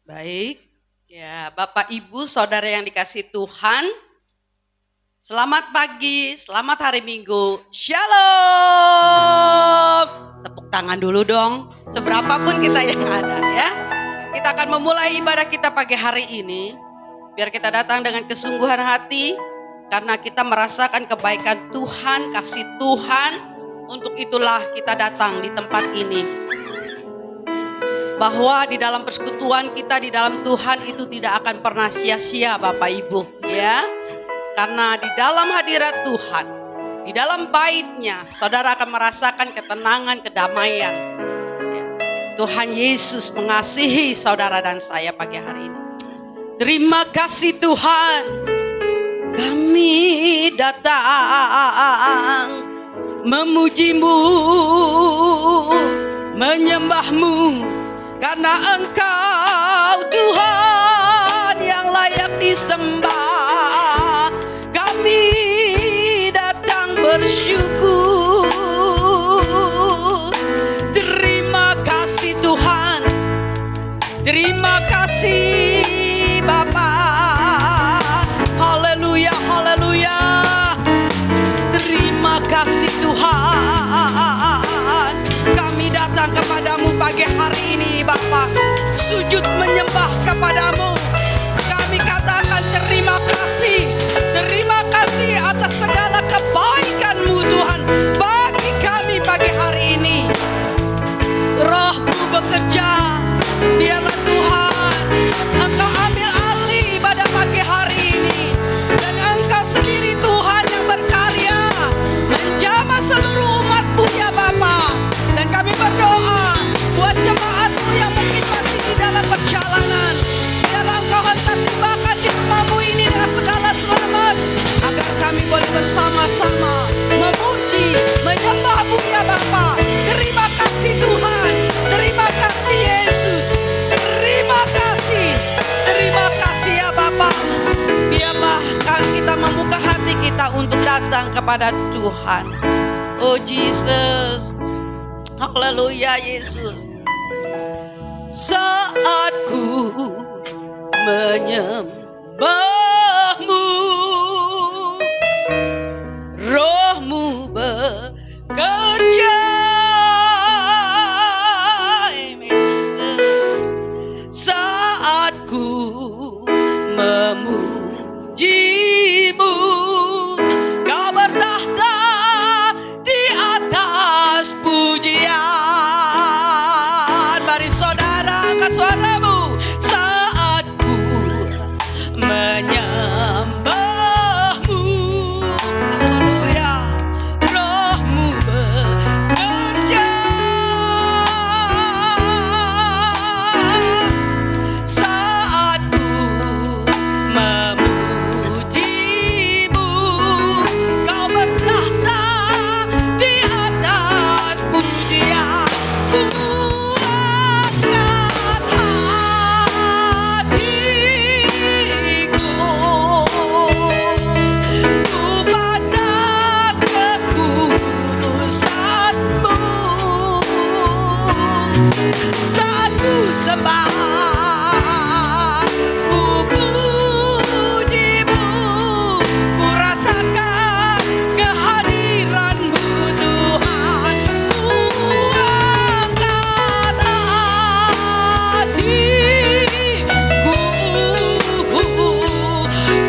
Baik, ya Bapak Ibu Saudara yang dikasih Tuhan, selamat pagi, selamat hari Minggu, Shalom. Tepuk tangan dulu dong, seberapapun kita yang ada ya. Kita akan memulai ibadah kita pagi hari ini, biar kita datang dengan kesungguhan hati, karena kita merasakan kebaikan Tuhan, kasih Tuhan, untuk itulah kita datang di tempat ini. Bahwa di dalam persekutuan kita di dalam Tuhan itu tidak akan pernah sia-sia Bapak Ibu ya. Karena di dalam hadirat Tuhan, di dalam bait-Nya, saudara akan merasakan ketenangan, kedamaian ya. Tuhan Yesus mengasihi saudara dan saya pagi hari ini. Terima kasih Tuhan, kami datang memuji-Mu, menyembah-Mu, karena Engkau Tuhan yang layak disembah. Kami datang bersyukur. Terima kasih Tuhan, terima kasih Bapa. Haleluya, haleluya. Terima kasih Tuhan, kami datang kepadamu pagi hari ini Bapa, sujud menyembah kepadamu. Kami katakan terima kasih atas segala kebaikan-Mu Tuhan bagi kami pagi hari ini. Roh-Mu bekerja, biarlah Tuhan Engkau ambil alih pada pagi hari ini, dan Engkau sendiri Tuhan yang berkarya menjamah seluruh umat-Mu ya Bapa. Dan kami berdoa buat jemaat-Mu yang mungkin masih di dalam perjalanan, biarlah Engkau hentak tibakan di rumah-Mu ini dengan segala selamat, agar kami boleh bersama-sama memuji, menyembah-Mu ya Bapa. Terima kasih Tuhan, terima kasih Yesus, terima kasih ya Bapa. Biarlah kita membuka hati kita untuk datang kepada Tuhan. Oh Jesus, haleluya Yesus. Saat ku menyembah-Mu, Roh-Mu bekerja. Amen Jesus. Saat ku memuji-Mu, Kau bertahta di atas pujian. Mari saudara angkat suaramu. Saat ku menyembah-Mu, haleluya, Roh-Mu bekerja. Saat ku memuji-Mu, Kau bertahta di atas pujian. Ku angkat hatiku, ku pandang kekudusan-Mu. Saat ku sembah, ku puji-Mu, ku rasakan kehadiran-Mu Tuhan. Ku angkat hatiku,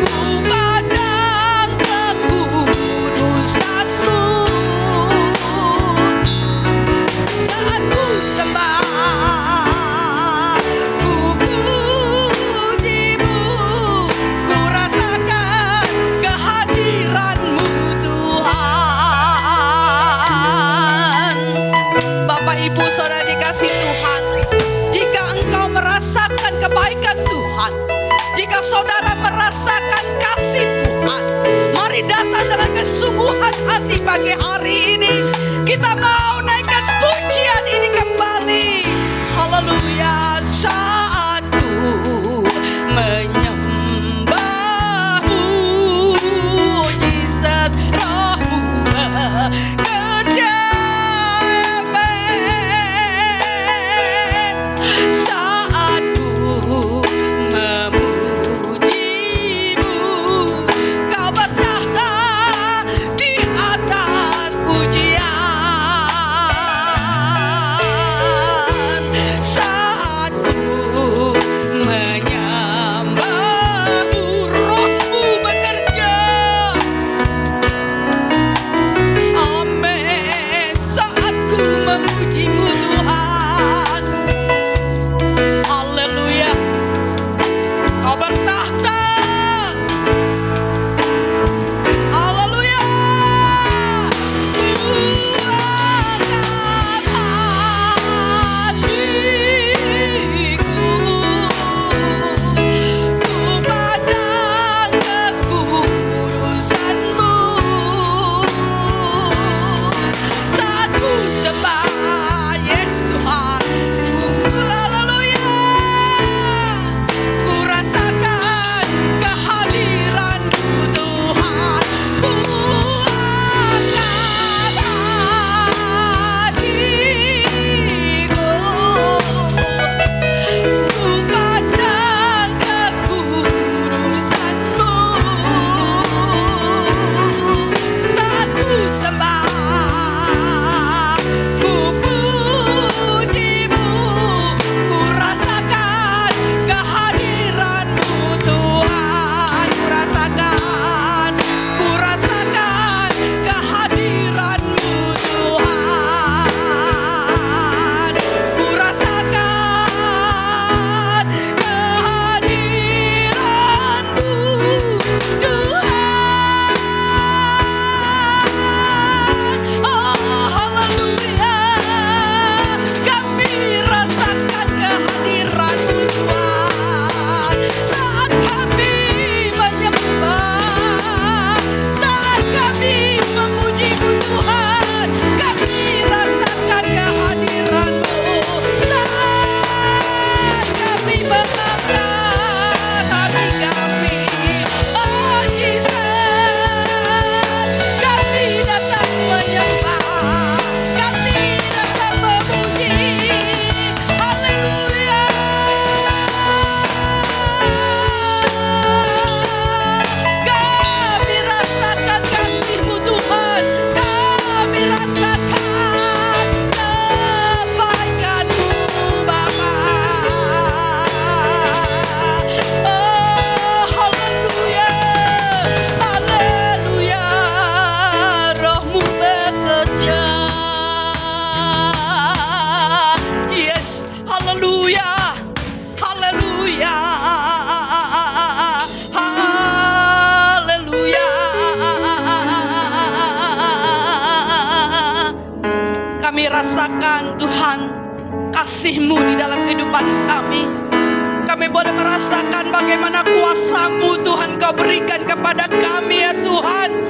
ku pandang kekudusan-Mu. Saat ku sembah, ku puji-Mu, ku rasakan kehadiran-Mu Tuhan. Bapak Ibu Saudara dikasih Tuhan, jika engkau merasakan kebaikan Tuhan, jika saudara merasakan kasih Tuhan, mari datang dengan kesungguhan hati pagi hari ini. Kita mau naikkan pujian ini kembali. Haleluya. Saat ku menyembah-Mu, Jesus, Roh-Mu bekerja. Saat ku kami rasakan Tuhan kasih-Mu di dalam kehidupan kami. Kami boleh merasakan bagaimana kuasa-Mu Tuhan Kau berikan kepada kami ya Tuhan.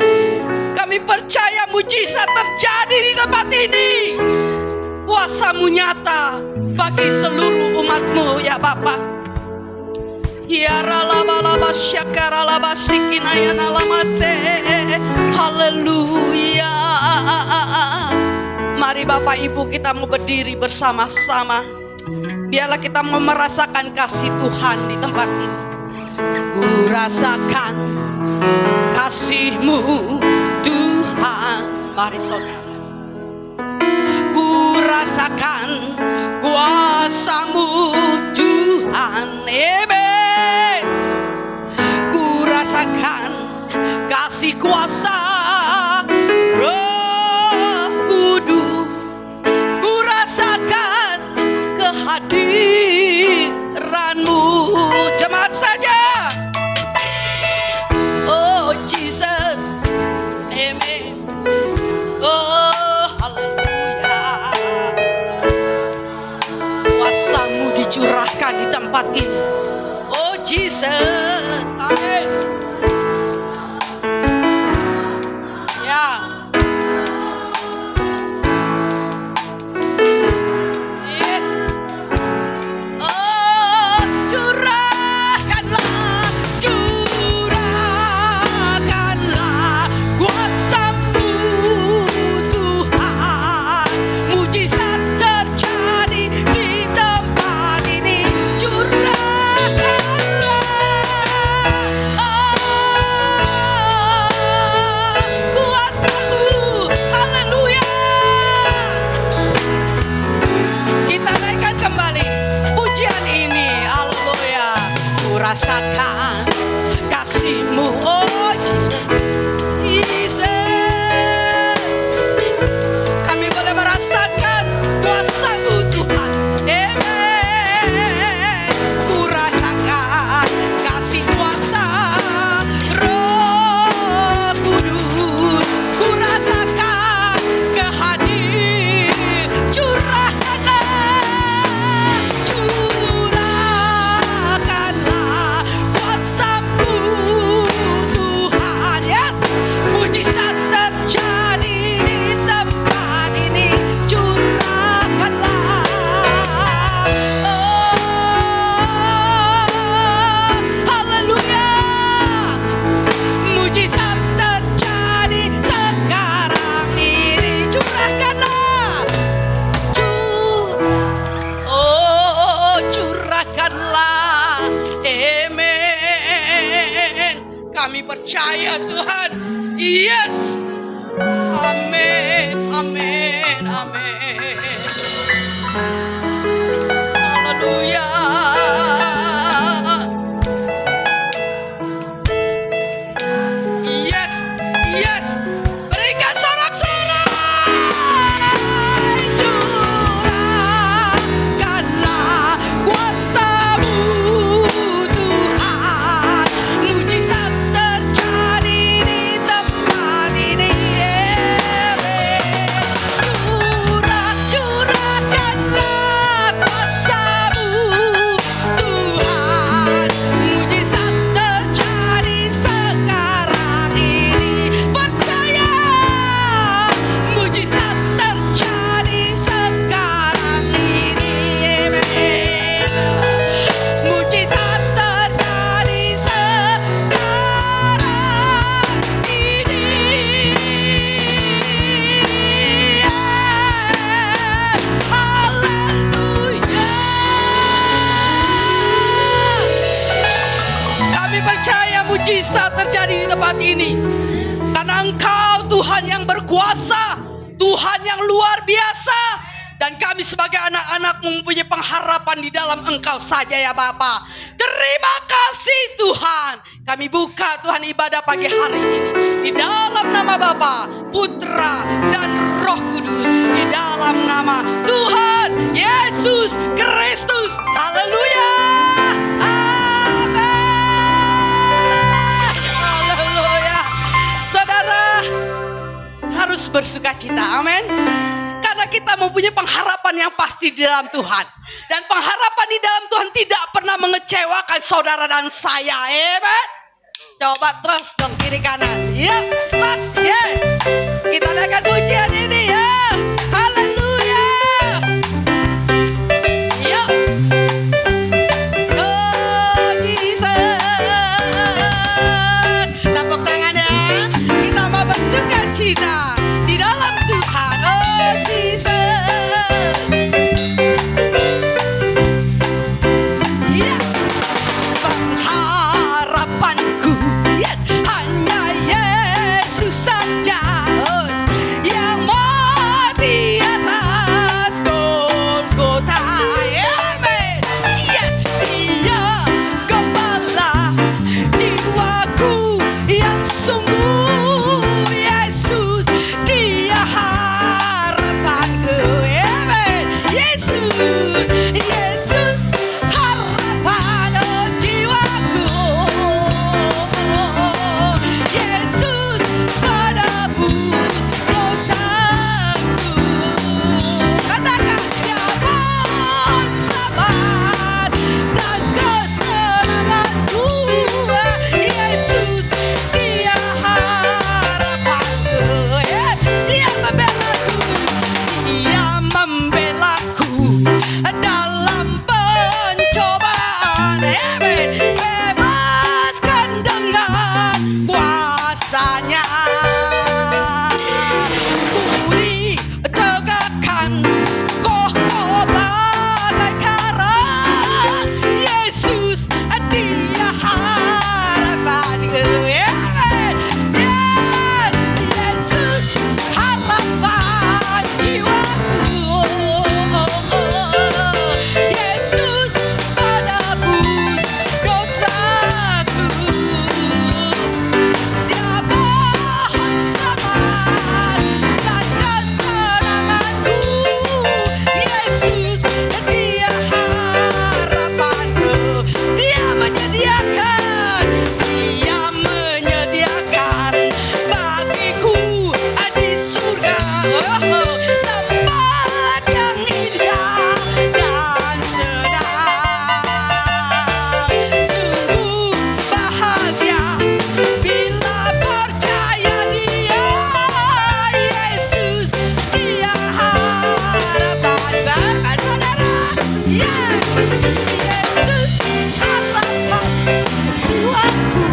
Kami percaya mujizat terjadi di tempat ini. Kuasa-Mu nyata bagi seluruh umat-Mu ya Bapa. Ya ralabalaba syakaralaba sikinayana lamase. Haleluya. Mari Bapak Ibu kita mau berdiri bersama-sama. Biarlah kita mau merasakan kasih Tuhan di tempat ini. Ku rasakan kasih-Mu Tuhan. Mari saudara. Ku rasakan kuasa-Mu Tuhan. Amen. Ku rasakan kasih kuasa Roh Kudus. Ku rasakan kehadiran-Mu. Jemaat saja. Oh Jesus. Amen. Oh haleluya. Kuasa-Mu dicurahkan di tempat ini. Oh Jesus. Amin. Ya. Yes. Oh, curahkanlah kuasa-Mu Tuhan. Mujizat terjadi di tempat ini. Curahkanlah kuasa-Mu. Haleluya. Kita naikkan kembali pujian ini. Haleluya. Ku rasakan kasih-Mu. Oh Jesus. Jesus. Kami boleh merasakan kuasa-Mu Tuhan. Amen. Ku rasakan kasih kuasa Roh Kudus. Ku rasakan kehadiran. Curahkanlah kuasa-Mu Tuhan. Yes. Mujizat terjadi di tempat ini. Curahkanlah. Oh, haleluya. Mujizat terjadi sekarang ini. Curahkanlah. Curahkanlah. Amen. Kami percaya Tuhan. Yes. Amin. Amin. Amin. Haleluya. Yes. Yes. Berikan sorak-sorai. Curahkanlah kuasa-Mu Tuhan. Mujizat terjadi di tempat ini. Curahkanlah kuasa-Mu Tuhan. Mujizat terjadi sekarang ini. Percaya. Mujizat terjadi sekarang ini. Amen. Mujizat terjadi sekarang ini. Haleluya. Kami percaya mujizat terjadi di tempat ini. Karena Engkau Tuhan yang berkuasa, Tuhan yang luar biasa. Dan kami sebagai anak-anak mempunyai pengharapan di dalam Engkau saja ya Bapa. Terima kasih Tuhan. Kami buka Tuhan ibadah pagi hari ini di dalam nama Bapa, Putra dan Roh Kudus. Di dalam nama Tuhan Yesus Kristus. Haleluya. Amin. Haleluya. Saudara harus bersukacita. Amin. Karena Karena kita mempunyai pengharapan yang pasti di dalam Tuhan. Dan pengharapan di dalam Tuhan tidak pernah mengecewakan saudara dan saya. Amen. Coba terus dong kiri kanan. Ya, mas, ya. Kita naikkan pujian ini ya. Haleluya. Ya. Oh Jesus. Tepuk tangannya. Kita mau bersuka cita di dalam Tuhan. Oh Jesus. Ya. Pengharapanku hanya Yesus saja yang mati atas Golgota. Amen. Yes, Dia gembala jiwaku yang sungguh. Yesus, Dia harapanku. Amen. Yesus, Yesus harapan jiwaku. Yesus menebus dosaku. Katakan Dia pensabar dan kesenanganku. Yesus, Dia harapanku. Dia membelaku. Dia membelaku dalam pencobaan. Amen. Bebaskan dengan kuasanya. Budi tegakkan kokoh bagai karang. Yesus, Dia harapanku. Amen. Yes. Yesus harapan jiwaku. Yesus menebus dosaku. Dia pohon selamat dan kesenanganku. Yesus, Dia harapanku. Dia menyediakan bagiku di surga tempat yang indah dan senang. Sungguh bahagia bila percaya Dia. Yesus, Dia harapan bahkan saudara. Yesus harapan jiwaku.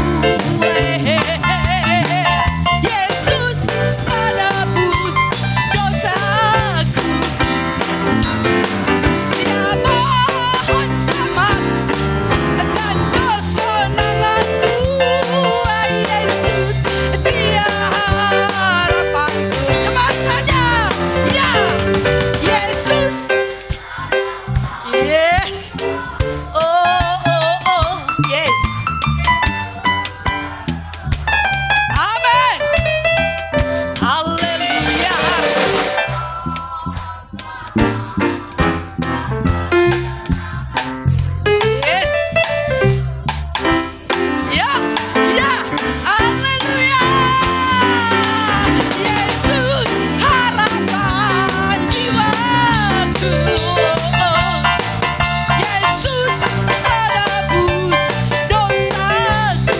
Yesus menebus dosaku. Dia pohon selamat dan kesenanganku. Yesus, Dia harapanku. Cepat saja. Ya, Yesus. Yes. Oh, oh, oh. Yes. Amen. Haleluya. Yes. Ya, ya. Haleluya. Yesus harapan jiwaku. Yesus menebus dosaku.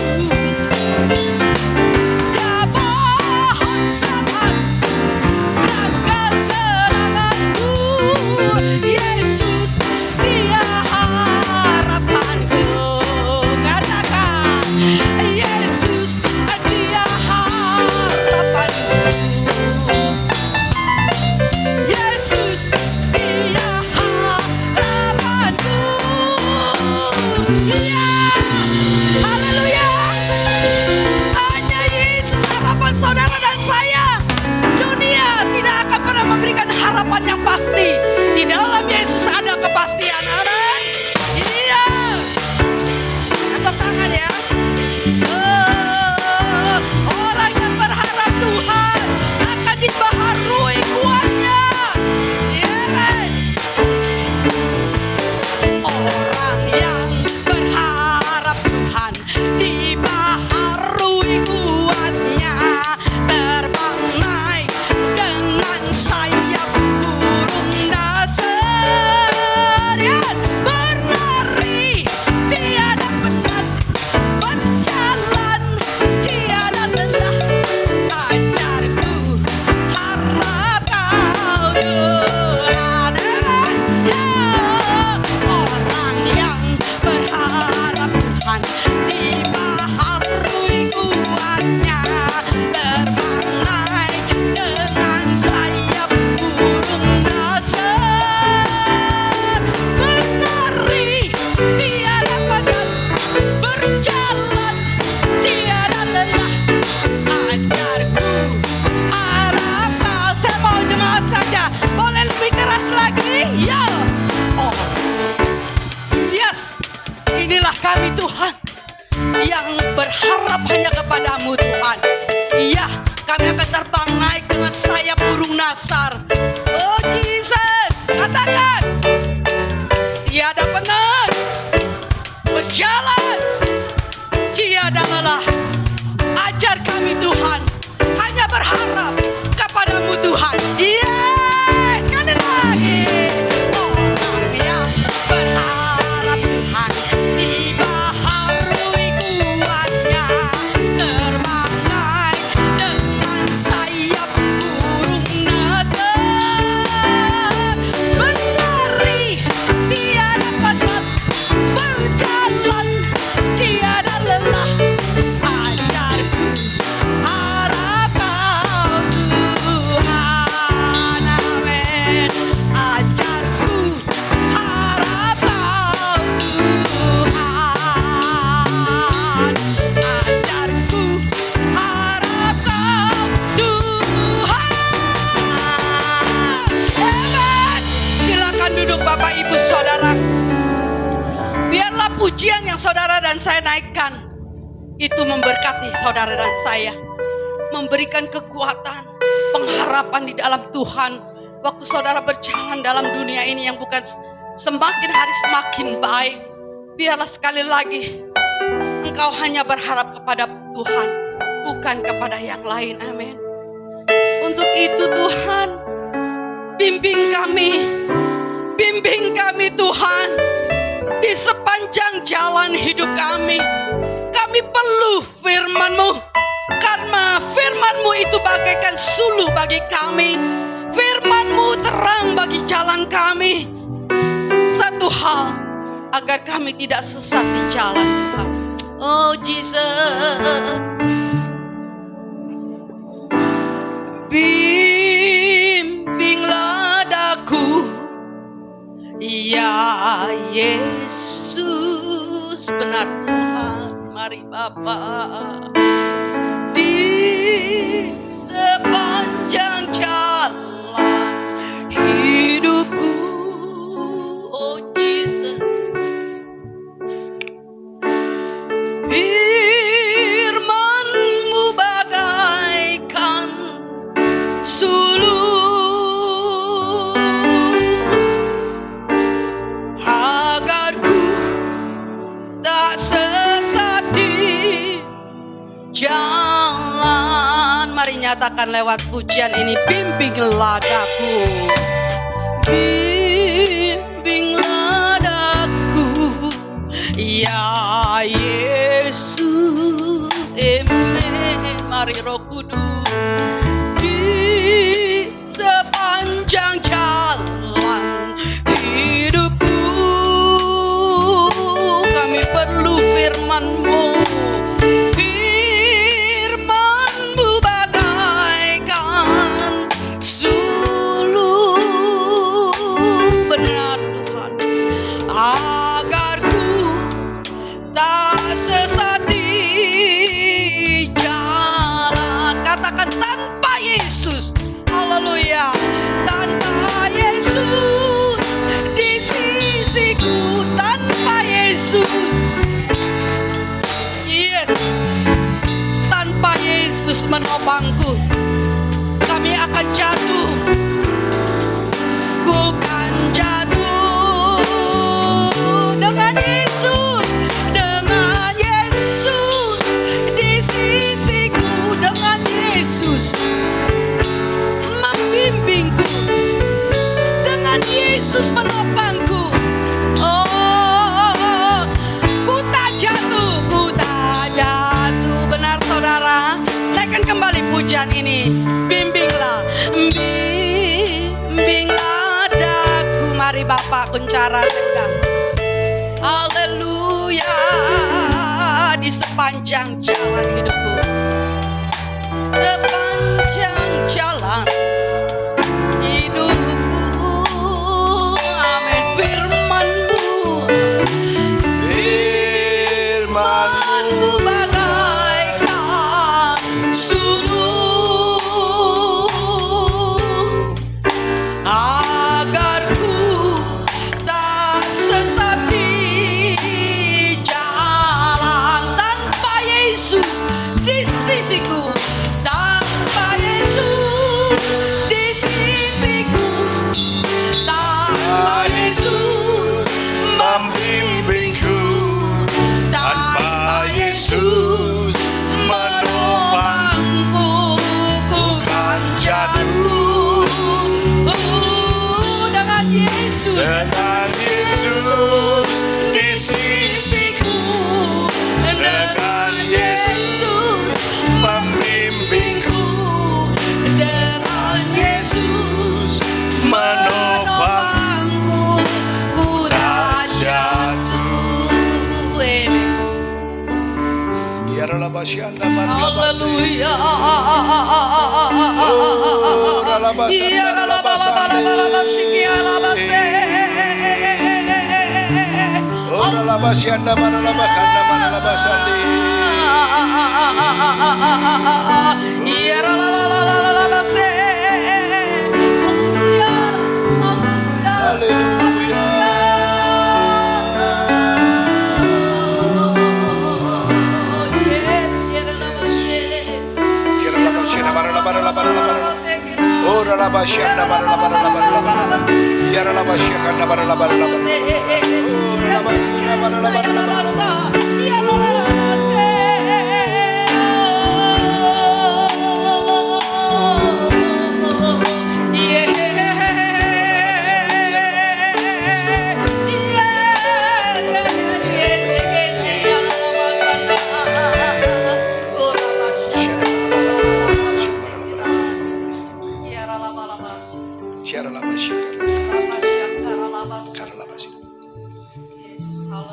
Dia pohon selamat dan kesenanganku. Yesus, Dia harapanku. Katakan, Yesus, Dia harapanku. Yesus, Dia harapanku. Ya, haleluya. Hanya Yesus harapan saudara dan saya. Dunia tidak akan pernah memberikan harapan yang pasti. Di dalam Yesus ada kepastian. Amen. Iya. Tepuk tangan ya. Orang yang berharap Tuhan akan dibaharui kuatnya. Amen. Orang yang berharap Tuhan dibaharui kuatnya. Terbang naik dengan sayap yang berharap hanya kepadamu Tuhan. Iya, kami akan terbang naik dengan sayap burung nasar. Oh Jesus, katakan, tiada penat, berjalan, tiada lelah. Ajar kami Tuhan, hanya berharap kepadamu Tuhan. Yes, sekali lagi. Orang yang berharap Tuhan dibaharui kuatnya, terbang naik dengan sayap burung nasar, berlari tiada penat, berjalan tiada lelah. Ajarku harap kau Tuhan, amin. Ajarku harap kau Tuhan, ajarku harap kau Tuhan. Amin. Silakan duduk Bapak Ibu Saudara. Biarlah pujian yang saudara dan saya naikkan itu memberkati saudara dan saya, memberikan kekuatan, pengharapan di dalam Tuhan. Waktu saudara berjalan dalam dunia ini yang bukan semakin hari semakin baik, biarlah sekali lagi engkau hanya berharap kepada Tuhan, bukan kepada yang lain. Amin. Untuk itu Tuhan, bimbing kami Tuhan, di sepanjang jalan hidup kami. Kami perlu firman-Mu, karena firman-Mu itu bagaikan suluh bagi kami. Firman-Mu terang bagi jalan kami. Satu hal, agar kami tidak sesat di jalan Tuhan. Oh Jesus, bimbinglah daku, ya Yesus, benar Tuhan. Mari Bapa, di sepanjang jalan hidupku, oh Jesus, firman-Mu bagaikan suluh, agar ku tak sesat di jalan. Mari nyatakan lewat pujian ini, bimbinglah daku, bimbinglah daku, ya Yesus. Amen. Mari Roh Kudus, di sepanjang jalan hidupku, kami perlu firman-Mu. Firman-Mu bagaikan suluh, benar Tuhan, agar ku tak sesat di jalan. Katakan, tanpa Yesus, haleluya, tanpa Yesus di sisiku, tanpa Yesus, yes, tanpa Yesus menopangku, kami akan jatuh. Ku kan jatuh dengan Yesus, dengan Yesus di sisiku, dengan Yesus membimbingku, dengan Yesus menopangku. Oh, ku tak jatuh, benar saudara. Naikkan kembali pujian ini, bimbinglah, bimbinglah daku. Mari Bapak kuncara sudah, haleluya, di sepanjang jalan hidupku, sepanjang jalan hidupku, amin. Firman-Mu, firman-Mu bagaikan suluh, agar ku tak sesat di jalan. Yesus menopangku, ku kan jatuh. Dengan Yesus di sisiku, dengan Yesus membimbingku, dengan Yesus menopangku, ku tak jatuh. Ya Ralabasyanda Marlabase. Haleluya. Oh Ralabasanda Oh Ralabasyanda Marlabakanda Marlabasandi. Ya Ralalalalalalabase. Haleluya. Oh Ralabasyanda Marlabakanda Ya Ralabasyanda Marlabakanda Oh Ralabasyanda Marlabakanda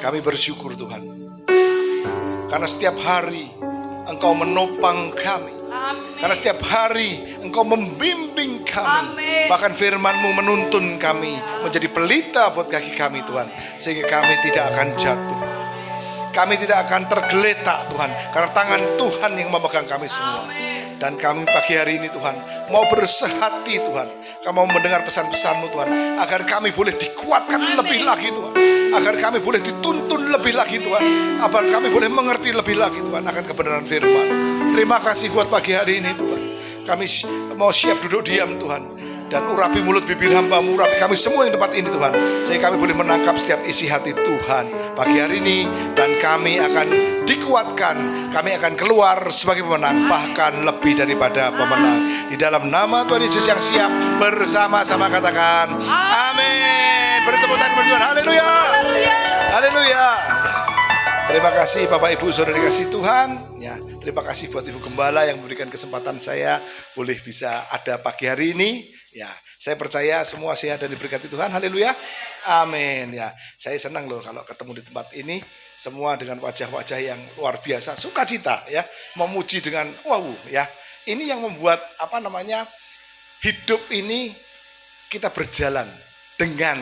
Kami bersyukur Tuhan, karena setiap hari Engkau menopang kami. Karena setiap hari Engkau membimbing kami. Bahkan firman-Mu menuntun kami menjadi pelita buat kaki kami Tuhan, sehingga kami tidak akan jatuh. Kami tidak akan tergeletak Tuhan, karena tangan Tuhan yang memegang kami semua. Dan kami pagi hari ini Tuhan mau bersehati Tuhan, kami mau mendengar pesan-pesan-Mu Tuhan, agar kami boleh dikuatkan lebih lagi Tuhan, agar kami boleh dituntun lebih lagi Tuhan, agar kami boleh mengerti lebih lagi Tuhan akan kebenaran firman. Terima kasih buat pagi hari ini Tuhan. Kami mau siap duduk diam Tuhan, dan urapi mulut bibir hamba-Mu, urapi kami semua yang tempat ini Tuhan, sehingga kami boleh menangkap setiap isi hati Tuhan pagi hari ini. Dan kami akan dikuatkan, kami akan keluar sebagai pemenang, bahkan lebih daripada pemenang. Di dalam nama Tuhan Yesus yang siap, bersama-sama katakan amin. Beri tepuk tangan bagi Tuhan. Haleluya. Haleluya. Terima kasih Bapak Ibu Saudara dikasih Tuhan ya. Terima kasih buat Ibu Gembala yang memberikan kesempatan saya boleh bisa ada pagi hari ini ya. Saya percaya semua sehat dan diberkati Tuhan. Haleluya. Amin ya. Saya senang loh kalau ketemu di tempat ini semua dengan wajah-wajah yang luar biasa, sukacita ya, memuji dengan wow ya. Ini yang membuat hidup ini kita berjalan dengan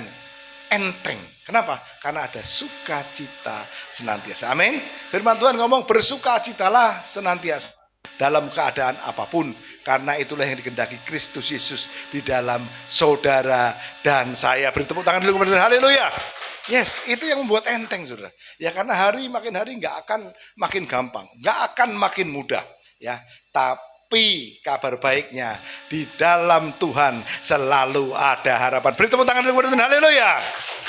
enteng. Kenapa? Karena ada sukacita senantiasa. Amin. Firman Tuhan ngomong bersukacitalah senantiasa dalam keadaan apapun, karena itulah yang dikehendaki Kristus Yesus di dalam saudara dan saya. Beri tepuk tangan dulu kepada haleluya. Yes, itu yang membuat enteng saudara. Ya karena makin hari nggak akan makin gampang, nggak akan makin mudah ya. Tapi kabar baiknya di dalam Tuhan selalu ada harapan. Beri tepuk tangan dulu kepada Tuhan. Haleluya.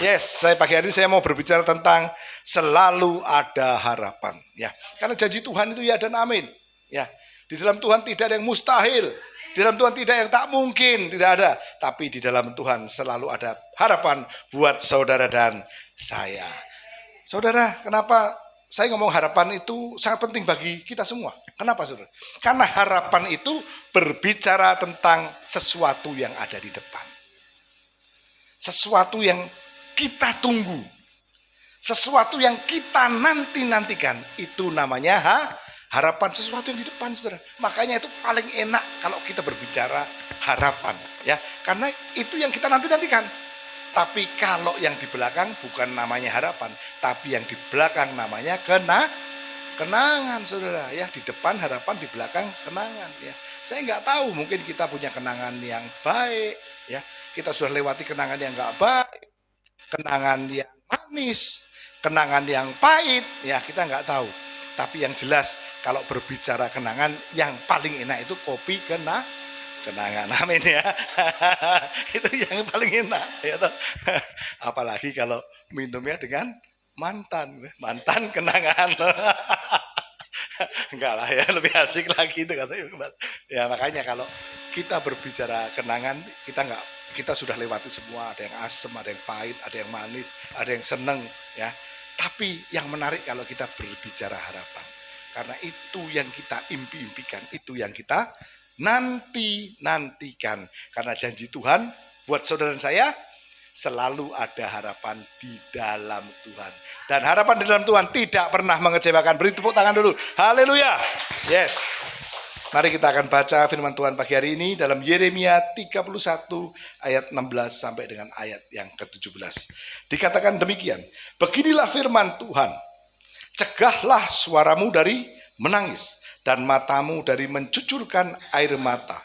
Yes, saya pagi hari ini saya mau berbicara tentang selalu ada harapan ya. Karena janji Tuhan itu ya dan amin. Ya. Di dalam Tuhan tidak ada yang mustahil. Di dalam Tuhan tidak yang tak mungkin, tidak ada. Tapi di dalam Tuhan selalu ada harapan buat saudara dan saya. Saudara, kenapa saya ngomong harapan itu sangat penting bagi kita semua? Kenapa saudara? Karena harapan itu berbicara tentang sesuatu yang ada di depan. Sesuatu yang kita tunggu. Sesuatu yang kita nanti-nantikan. Itu namanya harapan, sesuatu yang di depan saudara. Makanya itu paling enak kalau kita berbicara harapan ya, karena itu yang kita nanti-nantikan. Tapi kalau yang di belakang bukan namanya harapan, tapi yang di belakang namanya kenangan saudara ya. Di depan harapan, di belakang kenangan ya. Saya nggak tahu, mungkin kita punya kenangan yang baik ya, kita sudah lewati kenangan yang nggak baik, kenangan yang manis, kenangan yang pahit ya, kita nggak tahu. Tapi yang jelas kalau berbicara kenangan, yang paling enak itu kopi kenangan. Amin ya. Itu yang paling enak ya toh. Apalagi kalau minumnya dengan mantan kenangan. Enggak lah ya, lebih asik lagi itu katanya. Ya makanya kalau kita berbicara kenangan, kita sudah lewati semua, ada yang asem, ada yang pahit, ada yang manis, ada yang seneng ya. Tapi yang menarik kalau kita berbicara harapan. Karena itu yang kita impi-impikan, itu yang kita nantikan. Karena janji Tuhan buat saudara dan saya selalu ada harapan di dalam Tuhan. Dan harapan di dalam Tuhan tidak pernah mengecewakan. Beri tepuk tangan dulu. Haleluya. Yes. Mari kita akan baca firman Tuhan pagi hari ini dalam Yeremia 31 ayat 16 sampai dengan ayat yang ke-17. Dikatakan demikian. Beginilah firman Tuhan. Cegahlah suaramu dari menangis dan matamu dari mencucurkan air mata.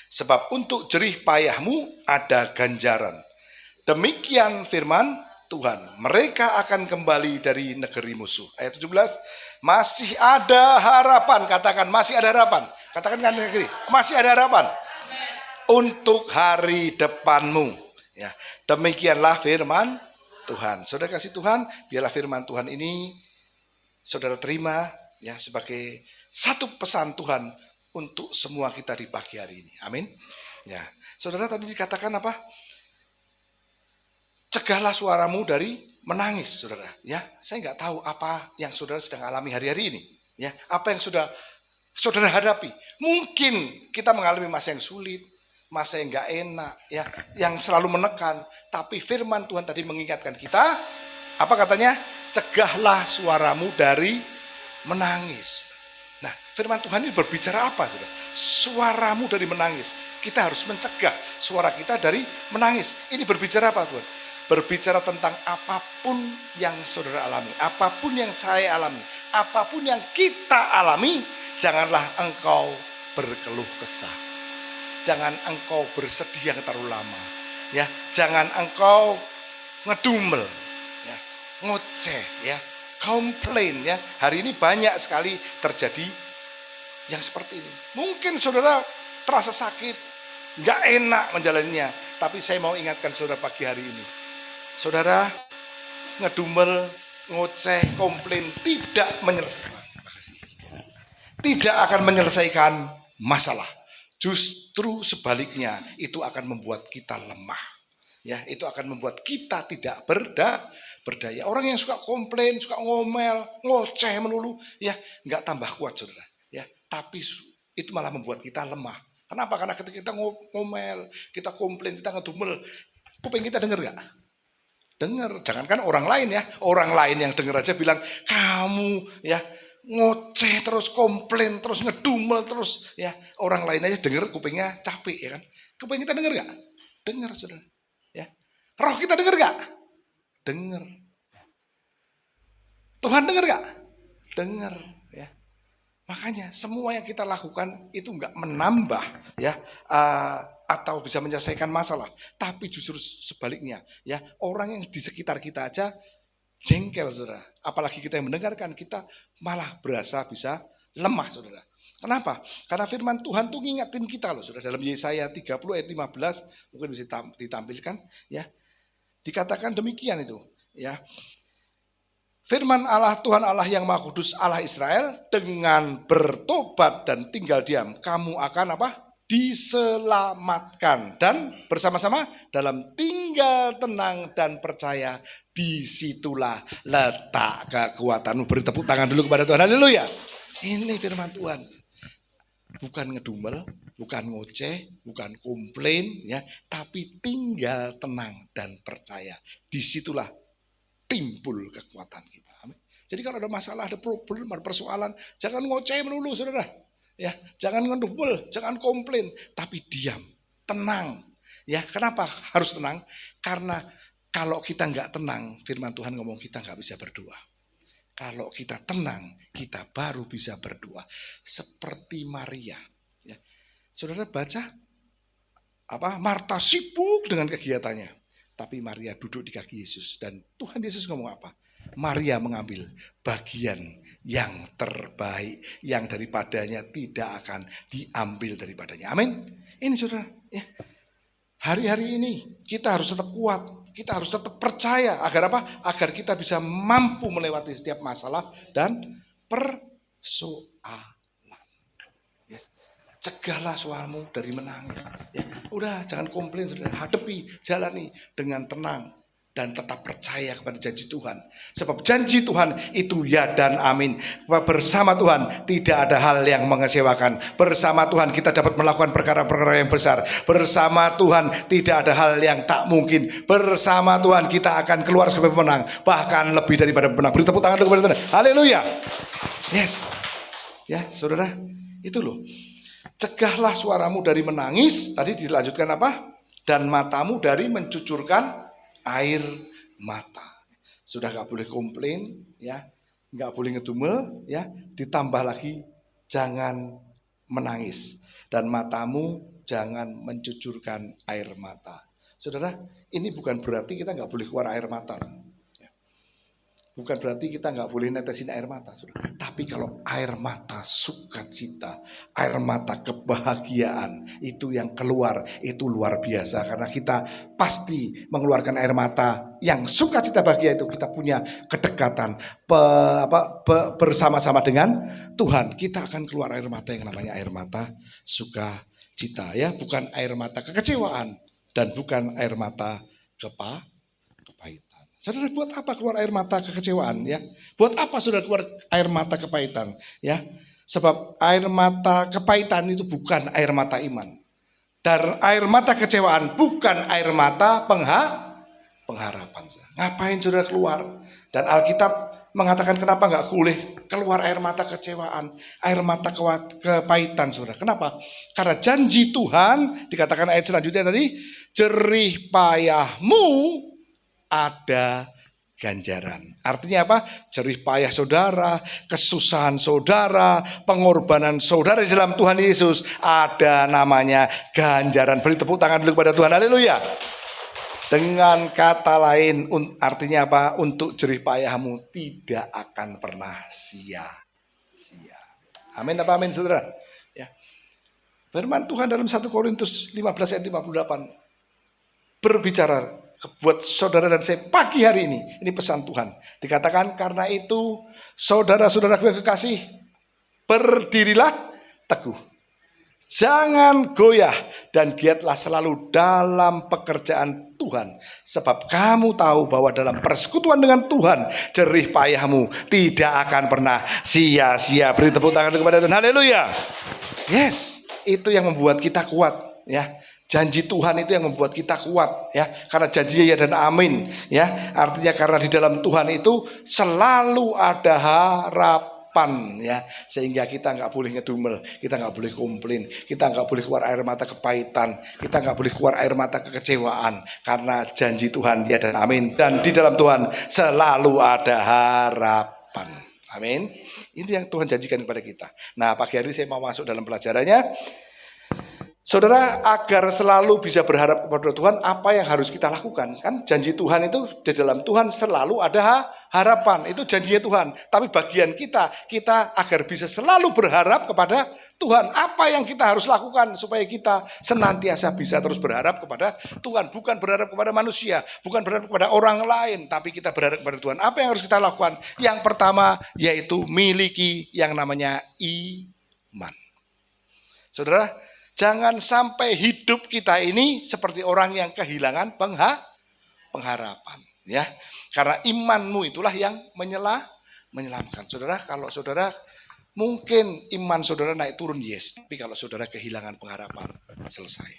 Sebab untuk jerih payahmu ada ganjaran. Demikian firman Tuhan, mereka akan kembali dari negeri musuh. Ayat 17, masih ada harapan. Katakan masih ada harapan. Katakan kan negeri, masih ada harapan. Untuk hari depanmu. Ya, demikianlah firman Tuhan. Saudara kasih Tuhan, biarlah firman Tuhan ini saudara terima ya sebagai satu pesan Tuhan untuk semua kita di pagi hari ini. Amin. Ya, saudara tadi dikatakan apa? Cegahlah suaramu dari menangis, saudara. Ya, saya nggak tahu apa yang saudara sedang alami hari-hari ini. Ya, apa yang sudah saudara hadapi. Mungkin kita mengalami masa yang sulit, masa yang nggak enak, ya, yang selalu menekan. Tapi firman Tuhan tadi mengingatkan kita, apa katanya? Cegahlah suaramu dari menangis. Nah, firman Tuhan ini berbicara apa, saudara? Suaramu dari menangis. Kita harus mencegah suara kita dari menangis. Ini berbicara apa, Tuhan? Berbicara tentang apapun yang saudara alami, apapun yang saya alami, apapun yang kita alami, janganlah engkau berkeluh kesah. Jangan engkau bersedih yang terlalu lama. Ya, jangan engkau ngedumel, ya, ngoceh, ya, komplain, ya. Hari ini banyak sekali terjadi yang seperti ini. Mungkin saudara terasa sakit, nggak enak menjalaninya, tapi saya mau ingatkan saudara pagi hari ini. Saudara, ngedumel, ngoceh, komplain tidak menyelesaikan. Tidak akan menyelesaikan masalah. Justru sebaliknya, itu akan membuat kita lemah. Ya, itu akan membuat kita tidak berdaya. Orang yang suka komplain, suka ngomel, ngoceh melulu, ya, nggak tambah kuat, saudara. Ya, tapi itu malah membuat kita lemah. Kenapa? Karena ketika kita ngomel, kita komplain, kita ngedumel, kuping kita dengar nggak? Dengar, jangankan orang lain ya, orang lain yang dengar aja bilang kamu ya ngoceh terus, komplain terus, ngedumel terus ya, orang lain aja dengar kupingnya capek ya kan. Kuping kita dengar nggak? Dengar, saudara. Ya, roh kita dengar nggak? Dengar. Tuhan dengar nggak? Dengar. Ya, makanya semua yang kita lakukan itu nggak menambah ya. Atau bisa menyelesaikan masalah, tapi justru sebaliknya, ya, orang yang di sekitar kita aja jengkel, saudara. Apalagi kita yang mendengarkan, kita malah berasa bisa lemah, saudara. Kenapa? Karena firman Tuhan tuh ngingetin kita loh, saudara. Dalam Yesaya 30 ayat 15, mungkin bisa ditampilkan, ya. Dikatakan demikian itu, ya. Firman Allah, Tuhan Allah yang Maha Kudus, Allah Israel, dengan bertobat dan tinggal diam, kamu akan apa? Diselamatkan dan bersama-sama dalam tinggal tenang dan percaya, disitulah letak kekuatanmu. Beri tepuk tangan dulu kepada Tuhan. Haleluya. Ini firman Tuhan. Bukan ngedumel, bukan ngoceh, bukan komplain, ya, tapi tinggal tenang dan percaya. Disitulah timbul kekuatan kita. Amin. Jadi kalau ada masalah, ada problem, ada persoalan, jangan ngoceh melulu, saudara. Ya, jangan ngedumel, jangan komplain, tapi diam, tenang. Ya, kenapa harus tenang? Karena kalau kita nggak tenang, firman Tuhan ngomong kita nggak bisa berdoa. Kalau kita tenang, kita baru bisa berdoa. Seperti Maria. Ya. Saudara baca apa? Marta sibuk dengan kegiatannya, tapi Maria duduk di kaki Yesus dan Tuhan Yesus ngomong apa? Maria mengambil bagian yang terbaik, yang daripadanya tidak akan diambil daripadanya. Amin. Ini saudara, ya. Hari-hari ini kita harus tetap kuat, kita harus tetap percaya agar apa? Agar kita bisa mampu melewati setiap masalah dan persoalan. alam. Yes. Cegahlah suaramu dari menangis. Ya, udah jangan komplain, saudara. Hadapi, jalani dengan tenang dan tetap percaya kepada janji Tuhan. Sebab janji Tuhan itu ya dan amin. Bersama Tuhan tidak ada hal yang mengecewakan. Bersama Tuhan kita dapat melakukan perkara-perkara yang besar. Bersama Tuhan tidak ada hal yang tak mungkin. Bersama Tuhan kita akan keluar sebagai pemenang, bahkan lebih daripada pemenang. Beri tepuk tangan kepada Tuhan. Haleluya. Yes. Ya, saudara, itu loh. Cegahlah suaramu dari menangis. Tadi dilanjutkan apa? Dan matamu dari mencucurkan air mata. Sudah gak boleh komplain, ya, gak boleh ngedumel, ya. Ditambah lagi jangan menangis dan matamu jangan mencucurkan air mata. Saudara, ini bukan berarti kita gak boleh keluar air mata. Bukan berarti kita nggak boleh netesin air mata, saudara. Tapi kalau air mata sukacita, air mata kebahagiaan, itu yang keluar, itu luar biasa. Karena kita pasti mengeluarkan air mata yang sukacita bahagia itu, kita punya kedekatan bersama-sama dengan Tuhan. Kita akan keluar air mata yang namanya air mata sukacita, ya, bukan air mata kekecewaan dan bukan air mata kepahitan. Saudara, buat apa keluar air mata kekecewaan, ya? Buat apa saudara keluar air mata kepahitan, ya? Sebab air mata kepahitan itu bukan air mata iman. Dan air mata kekecewaan bukan air mata pengharapan. Ngapain saudara keluar? Dan Alkitab mengatakan kenapa nggak boleh keluar air mata kekecewaan, air mata kepahitan, saudara. Kenapa? Karena janji Tuhan, dikatakan ayat selanjutnya tadi, jerih payahmu ada ganjaran. Artinya apa? Jerih payah saudara, kesusahan saudara, pengorbanan saudara di dalam Tuhan Yesus, ada namanya ganjaran. Beri tepuk tangan dulu kepada Tuhan. Haleluya. Dengan kata lain, artinya apa? Untuk jerih payahmu tidak akan pernah sia-sia. Amin apa amin, saudara? Ya. Firman Tuhan dalam 1 Korintus 15 ayat 58 berbicara buat saudara dan saya pagi hari ini pesan Tuhan. Dikatakan karena itu saudara-saudaraku yang kekasih, berdirilah teguh. Jangan goyah dan giatlah selalu dalam pekerjaan Tuhan. Sebab kamu tahu bahwa dalam persekutuan dengan Tuhan, jerih payahmu tidak akan pernah sia-sia. Beri tepuk tangan kepada Tuhan. Haleluya. Yes, itu yang membuat kita kuat, ya. Janji Tuhan itu yang membuat kita kuat, ya, karena janjinya ya dan amin, ya. Artinya karena di dalam Tuhan itu selalu ada harapan, ya, sehingga kita nggak boleh ngedumel, kita nggak boleh komplain, kita nggak boleh keluar air mata kepahitan, kita nggak boleh keluar air mata kekecewaan, karena janji Tuhan ya dan amin, dan di dalam Tuhan selalu ada harapan. Amin. Ini yang Tuhan janjikan kepada kita. Nah, pagi hari saya mau masuk dalam pelajarannya. Saudara, agar selalu bisa berharap kepada Tuhan, apa yang harus kita lakukan? Kan janji Tuhan itu di dalam Tuhan selalu ada harapan. Itu janjinya Tuhan. Tapi bagian kita agar bisa selalu berharap kepada Tuhan. Apa yang kita harus lakukan supaya kita senantiasa bisa terus berharap kepada Tuhan. Bukan berharap kepada manusia, bukan berharap kepada orang lain, tapi kita berharap kepada Tuhan. Apa yang harus kita lakukan? Yang pertama yaitu miliki yang namanya iman. Saudara, jangan sampai hidup kita ini seperti orang yang kehilangan pengharapan, ya. Karena imanmu itulah yang menyelamatkan. Saudara, kalau saudara mungkin iman saudara naik turun, yes, tapi kalau saudara kehilangan pengharapan, selesai.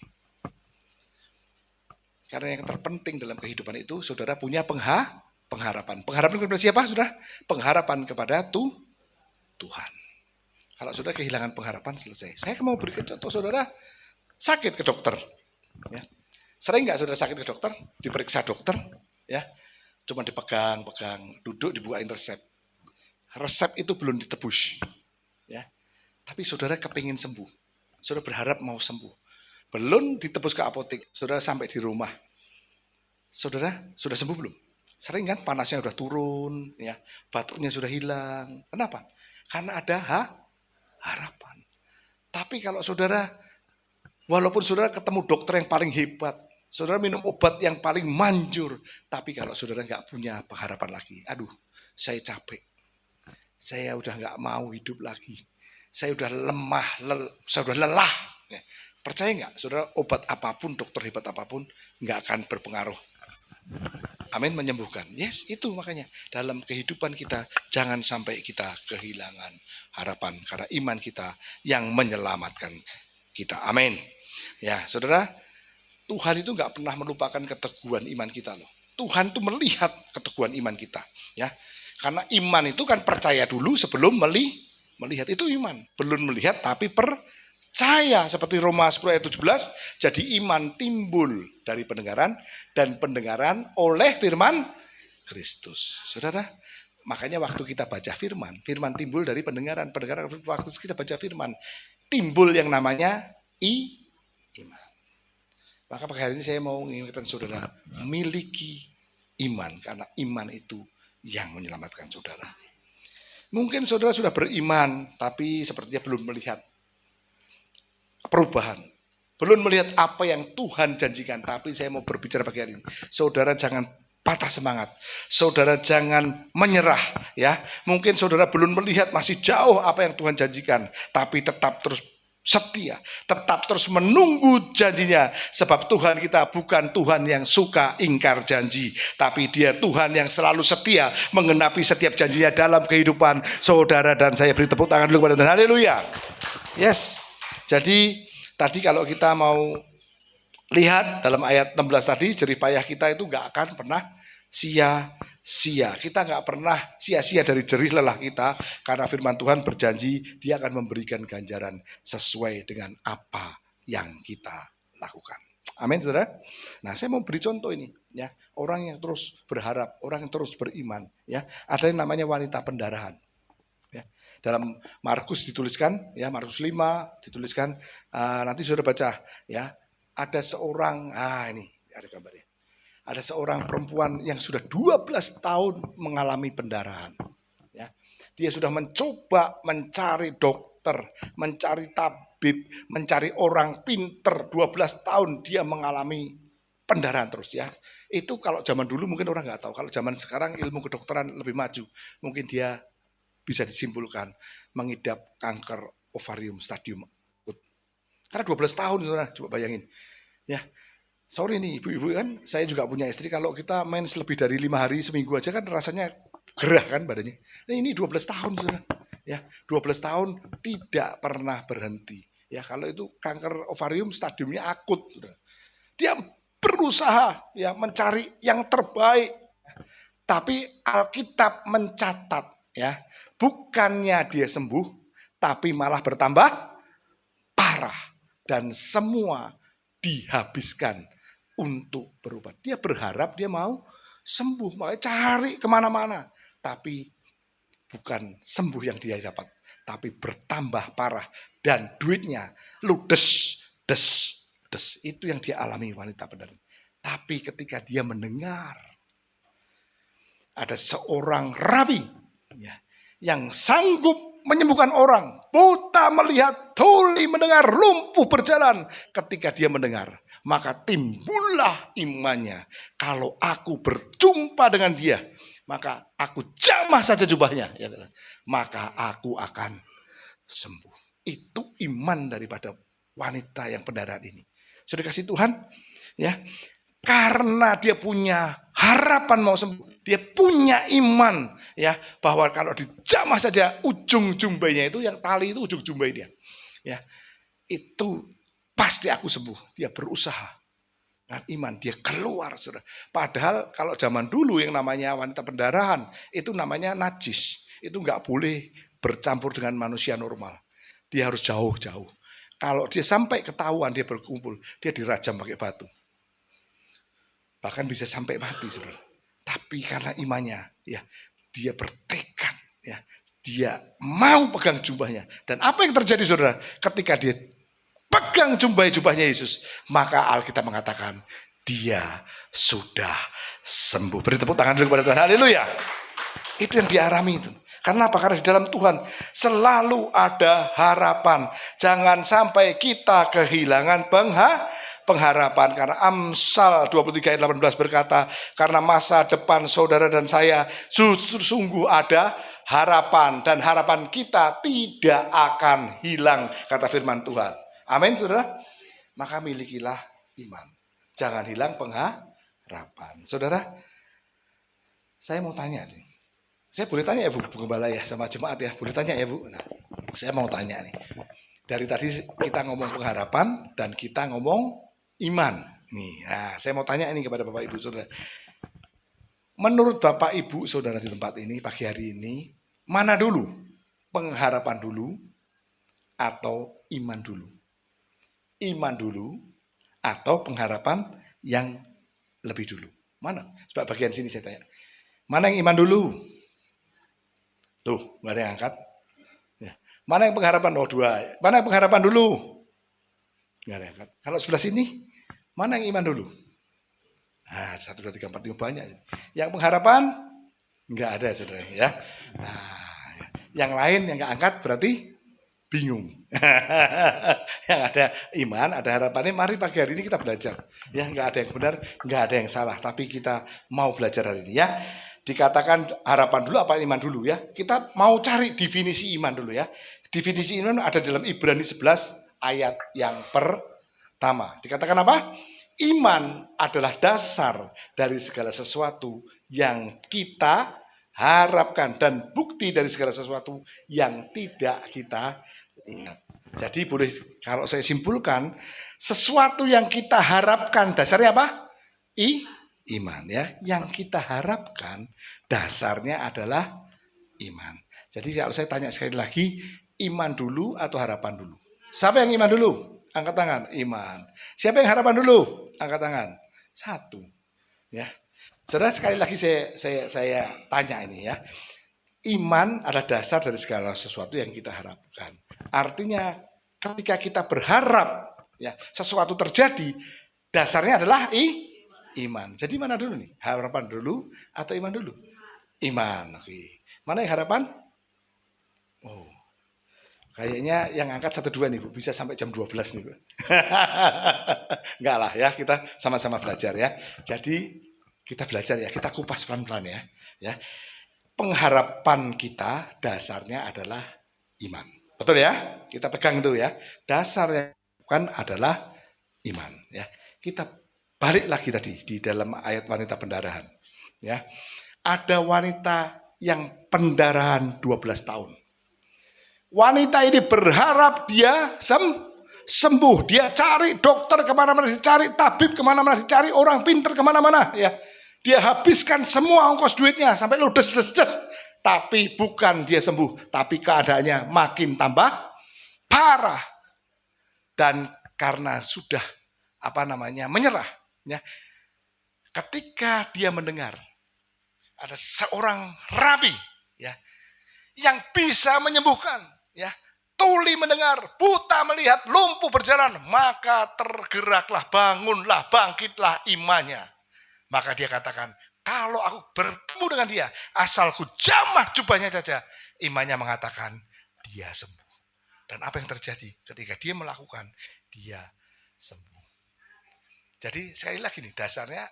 Karena yang terpenting dalam kehidupan itu saudara punya pengharapan. Pengharapan kepada siapa, saudara? Pengharapan kepada Tuhan. Kalau saudara kehilangan pengharapan, selesai. Saya mau berikan contoh, saudara sakit ke dokter, ya. Sering nggak saudara sakit ke dokter, diperiksa dokter, ya, cuma dipegang, duduk, dibukain resep. Resep itu belum ditebus, ya. Tapi saudara kepingin sembuh, saudara berharap mau sembuh, belum ditebus ke apotek, saudara sampai di rumah, saudara sudah sembuh belum? Sering kan, panasnya sudah turun, ya, batuknya sudah hilang. Kenapa? Karena ada harapan. Tapi kalau saudara, walaupun saudara ketemu dokter yang paling hebat, saudara minum obat yang paling manjur, tapi kalau saudara nggak punya pengharapan lagi, aduh, saya capek, saya udah nggak mau hidup lagi, saya udah lemah, saya udah lelah. Ya. Percaya nggak, saudara, obat apapun, dokter hebat apapun, nggak akan berpengaruh. Amin, menyembuhkan. Yes, itu makanya dalam kehidupan kita jangan sampai kita kehilangan harapan karena iman kita yang menyelamatkan kita. Amin. Ya, saudara, Tuhan itu nggak pernah melupakan keteguhan iman kita loh. Tuhan itu melihat keteguhan iman kita. Ya, karena iman itu kan percaya dulu sebelum melihat, itu iman. Belum melihat tapi percaya, seperti Roma 10 ayat 17, jadi iman timbul dari pendengaran dan pendengaran oleh firman Kristus. Saudara, makanya waktu kita baca firman timbul dari pendengaran waktu kita baca firman, timbul yang namanya iman. Maka pagi hari ini saya mau mengingatkan saudara, miliki iman, karena iman itu yang menyelamatkan saudara. Mungkin saudara sudah beriman, tapi sepertinya belum melihat perubahan. Belum melihat apa yang Tuhan janjikan. Tapi saya mau berbicara pagi hari ini. Saudara jangan patah semangat. Saudara jangan menyerah. Ya, mungkin saudara belum melihat, masih jauh apa yang Tuhan janjikan. Tapi tetap terus setia, tetap terus menunggu janjinya, sebab Tuhan kita bukan Tuhan yang suka ingkar janji, tapi Dia Tuhan yang selalu setia menggenapi setiap janjinya dalam kehidupan saudara dan saya. Beri tepuk tangan dulu kepada Tuhan. Haleluya. Yes. Jadi tadi kalau kita mau lihat dalam ayat 16 tadi, jerih payah kita itu gak akan pernah sia-sia. Kita gak pernah sia-sia dari jerih lelah kita, karena firman Tuhan berjanji Dia akan memberikan ganjaran sesuai dengan apa yang kita lakukan. Amin, saudara. Nah, saya mau beri contoh ini, ya. Orang yang terus berharap, orang yang terus beriman, ya. Ada yang namanya wanita pendarahan. Ya. Dalam Markus dituliskan, ya, Markus 5 dituliskan, nanti saudara baca, ya. Ada seorang, ini ada gambarnya. Ada seorang perempuan yang sudah 12 tahun mengalami pendarahan. Ya. Dia sudah mencoba mencari dokter, mencari tabib, mencari orang pinter. 12 tahun dia mengalami pendarahan terus, ya. Itu kalau zaman dulu mungkin orang nggak tahu. Kalau zaman sekarang ilmu kedokteran lebih maju. Mungkin dia bisa disimpulkan mengidap kanker ovarium stadium akut. Karena 12 tahun, coba bayangin. Ya. Sorry nih ibu-ibu, kan saya juga punya istri, kalau kita main lebih dari 5 hari seminggu aja kan rasanya gerah kan badannya. Nah, ini 12 tahun saudara. Ya, 12 tahun tidak pernah berhenti. Ya, kalau itu kanker ovarium stadiumnya akut, saudara. Dia berusaha ya mencari yang terbaik. Tapi Alkitab mencatat, ya, bukannya dia sembuh, tapi malah bertambah parah dan semua dihabiskan untuk berobat. Dia berharap dia mau sembuh, makanya cari kemana-mana. Tapi bukan sembuh yang dia dapat, tapi bertambah parah dan duitnya ludes, des. Itu yang dia alami wanita pendarahan. Tapi ketika dia mendengar ada seorang rabi, ya, yang sanggup menyembuhkan orang, buta melihat, tuli mendengar, lumpuh berjalan. Ketika dia mendengar, maka timbullah imannya. Kalau aku berjumpa dengan dia, maka aku jamah saja jubahnya, ya, maka aku akan sembuh. Itu iman daripada wanita yang pendarahan ini. Sudah kasih Tuhan, ya, karena dia punya harapan mau sembuh, dia punya iman, ya, bahwa kalau dijamah saja ujung jumbainya itu, yang tali itu ujung jumbai dia, ya, itu pasti aku sembuh. Dia berusaha dengan iman, dia keluar, saudara. Padahal kalau zaman dulu yang namanya wanita pendarahan itu namanya najis, itu nggak boleh bercampur dengan manusia normal. Dia harus jauh-jauh. Kalau dia sampai ketahuan dia berkumpul, dia dirajam pakai batu. Bahkan bisa sampai mati, saudara. Tapi karena imannya, ya, dia bertekad, ya, dia mau pegang jubahnya. Dan apa yang terjadi, saudara? Ketika dia pegang jubahnya Yesus, maka Alkitab mengatakan dia sudah sembuh. Beri tepuk tangan dulu kepada Tuhan. Haleluya. Itu yang dialami itu. Karena apa? Karena di dalam Tuhan selalu ada harapan. Jangan sampai kita kehilangan pengharapan. Karena Amsal 23 ayat 18 berkata, karena masa depan saudara dan saya justru sungguh ada harapan, dan harapan kita tidak akan hilang, kata firman Tuhan. Amin, saudara. Maka milikilah iman, jangan hilang pengharapan. Saudara, saya mau tanya nih. Saya boleh tanya ya Bu Gembala ya, sama jemaat ya, boleh tanya ya Bu. Nah, saya mau tanya nih. Dari tadi kita ngomong pengharapan dan kita ngomong iman. Nih, nah, saya mau tanya ini kepada Bapak Ibu Saudara. Menurut Bapak Ibu Saudara di tempat ini pagi hari ini, mana dulu? Pengharapan dulu atau iman dulu? Iman dulu atau pengharapan yang lebih dulu? Mana? Sebab bagian sini saya tanya. Mana yang iman dulu? Tuh, nggak ada yang angkat. Ya. Mana yang pengharapan? Oh, dua. Mana yang pengharapan dulu? Nggak ada yang angkat. Kalau sebelah sini, mana yang iman dulu? Nah, 1, 2, 3, 4, 5 banyak. Yang pengharapan nggak ada, saudara ya. Nah, yang lain yang nggak angkat berarti bingung. Yang ada iman, ada harapannya. Mari pagi hari ini kita belajar. Ya, nggak ada yang benar, nggak ada yang salah. Tapi kita mau belajar hari ini ya. Dikatakan harapan dulu apa iman dulu ya. Kita mau cari definisi iman dulu ya. Definisi iman ada dalam Ibrani 11 ayat yang pertama. Dikatakan apa? Iman adalah dasar dari segala sesuatu yang kita harapkan dan bukti dari segala sesuatu yang tidak kita ingat. Jadi boleh kalau saya simpulkan, sesuatu yang kita harapkan dasarnya apa? Iman ya. Yang kita harapkan dasarnya adalah iman. Jadi kalau saya tanya sekali lagi, iman dulu atau harapan dulu? Siapa yang iman dulu? Angkat tangan. Iman. Siapa yang harapan dulu? Angkat tangan. 1. Ya. Saudara, sekali lagi saya tanya ini ya. Iman adalah dasar dari segala sesuatu yang kita harapkan. Artinya ketika kita berharap ya sesuatu terjadi, dasarnya adalah iman. Jadi mana dulu nih? Harapan dulu atau iman dulu? Iman. Oke. Mana yang harapan? Oh. Kayaknya yang angkat 1, 2 nih Bu, bisa sampai jam 12 nih Bu. Enggak lah ya, kita sama-sama belajar ya. Jadi kita belajar ya, kita kupas pelan-pelan ya. Ya. Pengharapan kita dasarnya adalah iman. Betul ya? Kita pegang itu ya. Dasarnya kan adalah iman ya. Kita balik lagi tadi di dalam ayat wanita pendarahan. Ya. Ada wanita yang pendarahan 12 tahun. Wanita ini berharap dia sembuh. Dia cari dokter kemana-mana, dicari tabib kemana-mana, dicari orang pinter kemana-mana. Ya. Dia habiskan semua ongkos duitnya sampai ludes. Tapi bukan dia sembuh, tapi keadaannya makin tambah parah. Dan karena sudah menyerah. Ya. Ketika dia mendengar ada seorang rabi ya yang bisa menyembuhkan ya, tuli mendengar, buta melihat, lumpuh berjalan, maka tergeraklah, bangunlah, bangkitlah imannya. Maka dia katakan, kalau aku bertemu dengan dia, asal ku jamah jubahnya saja, imannya mengatakan dia sembuh. Dan apa yang terjadi ketika dia melakukan, dia sembuh. Jadi sekali lagi nih, dasarnya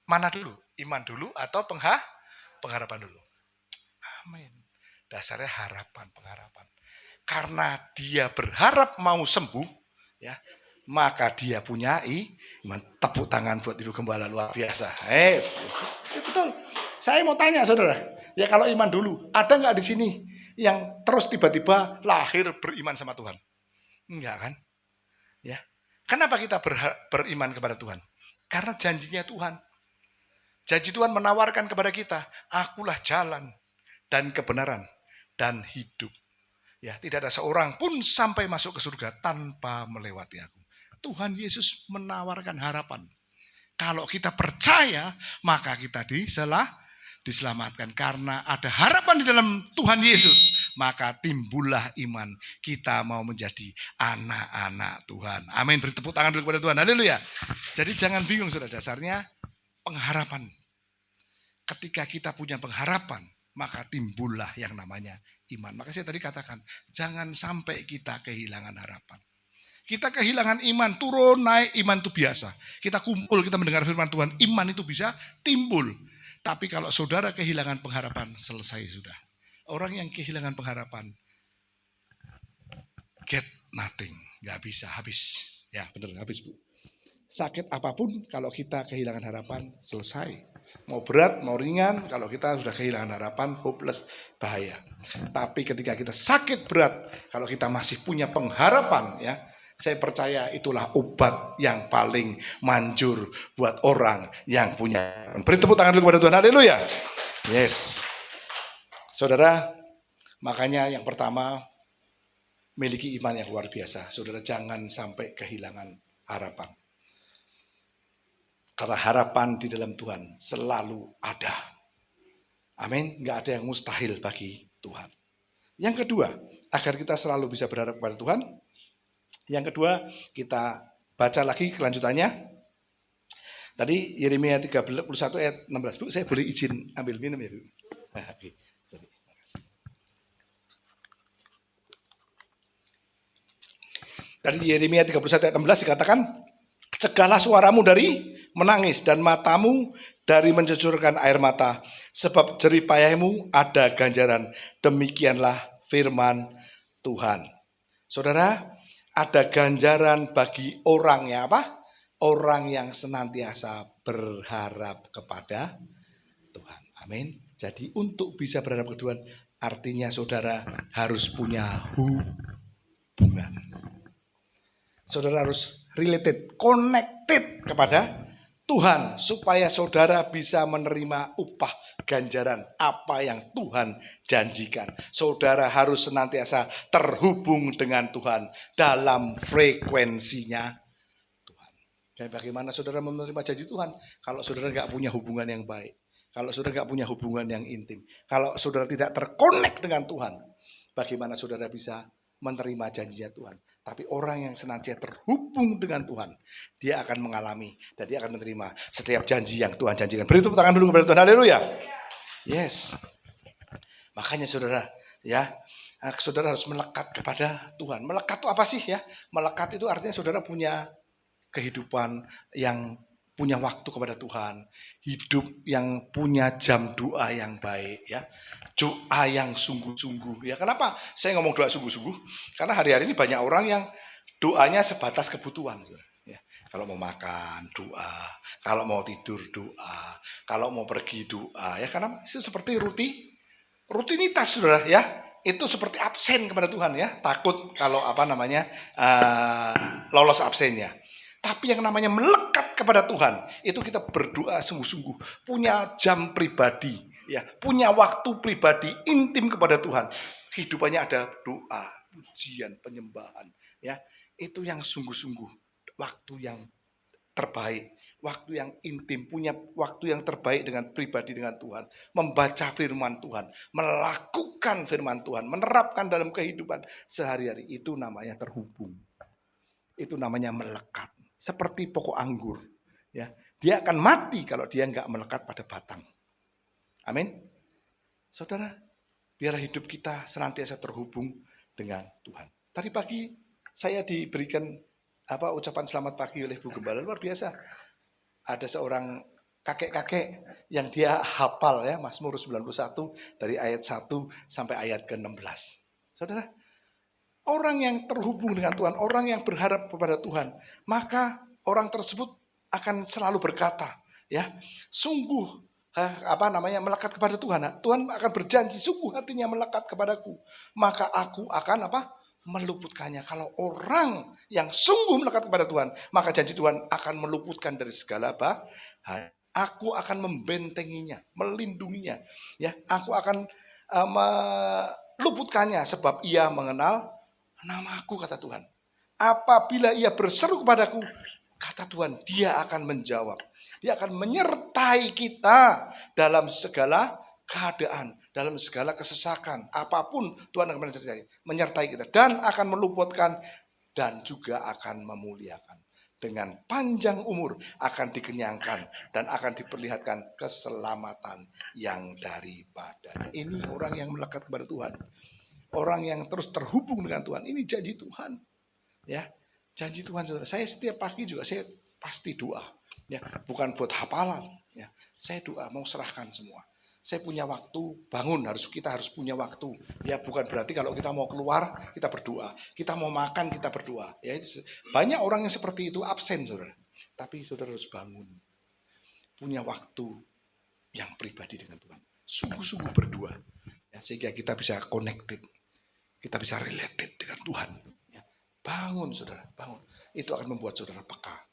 mana dulu? Iman dulu atau pengharapan dulu? Amin. Dasarnya harapan, pengharapan. Karena dia berharap mau sembuh, ya, maka dia punya iman. Tepuk tangan buat Ibu Gembala, luar biasa. Yes. Betul. Saya mau tanya saudara, ya kalau iman dulu, ada nggak di sini yang terus tiba-tiba lahir beriman sama Tuhan? Enggak kan? Ya. Kenapa kita beriman kepada Tuhan? Karena janjinya Tuhan. Janji Tuhan menawarkan kepada kita, akulah jalan dan kebenaran dan hidup. Ya, tidak ada seorang pun sampai masuk ke surga tanpa melewati aku. Tuhan Yesus menawarkan harapan. Kalau kita percaya, maka kita diselamatkan. Karena ada harapan di dalam Tuhan Yesus, maka timbullah iman. Kita mau menjadi anak-anak Tuhan. Amin. Beri tepuk tangan dulu kepada Tuhan. Haleluya. Jadi jangan bingung, saudara. Dasarnya pengharapan. Ketika kita punya pengharapan, maka timbullah yang namanya iman. Maka saya tadi katakan, jangan sampai kita kehilangan harapan. Kita kehilangan iman, turun, naik, iman itu biasa. Kita kumpul, kita mendengar firman Tuhan, iman itu bisa timbul. Tapi kalau saudara kehilangan pengharapan, selesai sudah. Orang yang kehilangan pengharapan, get nothing, nggak bisa, habis. Ya benar, habis Bu. Sakit apapun kalau kita kehilangan harapan, selesai. Mau berat, mau ringan, kalau kita sudah kehilangan harapan, hopeless, bahaya. Tapi ketika kita sakit berat, kalau kita masih punya pengharapan, ya, saya percaya itulah obat yang paling manjur buat orang yang punya. Beri tepuk tangan dulu kepada Tuhan, haleluya. Yes. Saudara, makanya yang pertama, miliki iman yang luar biasa. Saudara jangan sampai kehilangan harapan. Karena harapan di dalam Tuhan selalu ada. Amin. Nggak ada yang mustahil bagi Tuhan. Yang kedua, agar kita selalu bisa berharap kepada Tuhan. Yang kedua, kita baca lagi kelanjutannya. Tadi Yeremia 31 ayat 16. Bu, saya boleh izin ambil minum ya Bu? Oke. Tadi di Yeremia 31 ayat 16 dikatakan, cegahlah suaramu dari menangis dan matamu dari mencucurkan air mata, sebab jerih payahmu ada ganjaran. Demikianlah firman Tuhan. Saudara, ada ganjaran bagi orang yang apa? Orang yang senantiasa berharap kepada Tuhan. Amin. Jadi untuk bisa berharap ke Tuhan, artinya saudara harus punya hubungan. Saudara harus related, connected kepada Tuhan, supaya saudara bisa menerima upah ganjaran apa yang Tuhan janjikan. Saudara harus senantiasa terhubung dengan Tuhan dalam frekuensinya Tuhan. Dan bagaimana saudara menerima janji Tuhan? Kalau saudara nggak punya hubungan yang baik, kalau saudara nggak punya hubungan yang intim, kalau saudara tidak terkonek dengan Tuhan, bagaimana saudara bisa menerima janjinya Tuhan? Tapi orang yang senantiasa terhubung dengan Tuhan, dia akan mengalami dan dia akan menerima setiap janji yang Tuhan janjikan. Beri tepuk tangan dulu kepada Tuhan, haleluya. Yes. Makanya saudara, ya, saudara harus melekat kepada Tuhan. Melekat itu apa sih ya? Melekat itu artinya saudara punya kehidupan yang punya waktu kepada Tuhan, hidup yang punya jam doa yang baik, ya, doa yang sungguh-sungguh. Ya, kenapa saya ngomong doa sungguh-sungguh? Karena hari-hari ini banyak orang yang doanya sebatas kebutuhan. Ya, kalau mau makan doa, kalau mau tidur doa, kalau mau pergi doa. Ya, karena itu seperti rutinitas, saudara. Ya, itu seperti absen kepada Tuhan. Ya, takut kalau lolos absennya. Tapi yang namanya melekat kepada Tuhan, itu kita berdoa sungguh-sungguh, punya jam pribadi, ya, punya waktu pribadi intim kepada Tuhan. Kehidupannya ada doa, pujian, penyembahan, ya. Itu yang sungguh-sungguh, waktu yang terbaik, waktu yang intim, punya waktu yang terbaik dengan pribadi dengan Tuhan, membaca firman Tuhan, melakukan firman Tuhan, menerapkan dalam kehidupan sehari-hari. Itu namanya terhubung. Itu namanya melekat. Seperti pokok anggur, ya, dia akan mati kalau dia nggak melekat pada batang. Amin. Saudara, biarlah hidup kita senantiasa terhubung dengan Tuhan. Tadi pagi saya diberikan ucapan selamat pagi oleh Bu Gembala, luar biasa. Ada seorang kakek-kakek yang dia hafal, ya, Mazmur 91 dari ayat 1 sampai ayat ke-16. Saudara, orang yang terhubung dengan Tuhan, orang yang berharap kepada Tuhan, maka orang tersebut akan selalu berkata, ya, sungguh melekat kepada Tuhan. Tuhan akan berjanji, sungguh hatinya melekat kepadaku, maka aku akan meluputkannya. Kalau orang yang sungguh melekat kepada Tuhan, maka janji Tuhan akan meluputkan dari segala bahaya. Aku akan membentenginya, melindunginya, ya, aku akan meluputkannya sebab ia mengenal namaku, kata Tuhan. Apabila ia berseru kepadaku, kata Tuhan, dia akan menjawab. Dia akan menyertai kita dalam segala keadaan, dalam segala kesesakan. Apapun Tuhan akan menyertai kita dan akan meluputkan dan juga akan memuliakan. Dengan panjang umur akan dikenyangkan dan akan diperlihatkan keselamatan yang daripadanya. Ini orang yang melekat kepada Tuhan. Orang yang terus terhubung dengan Tuhan, ini janji Tuhan, ya, janji Tuhan, saudara. Saya setiap pagi juga saya pasti doa, ya, bukan buat hafalan, ya, saya doa mau serahkan semua. Saya punya waktu, bangun, kita harus punya waktu. Ya, bukan berarti kalau kita mau keluar, kita berdoa. Kita mau makan, kita berdoa. Ya, banyak orang yang seperti itu absen, saudara. Tapi saudara harus bangun. Punya waktu yang pribadi dengan Tuhan. Sungguh-sungguh berdoa. Ya, sehingga kita bisa connected. Kita bisa related dengan Tuhan. Ya, bangun, saudara, bangun. Itu akan membuat saudara peka.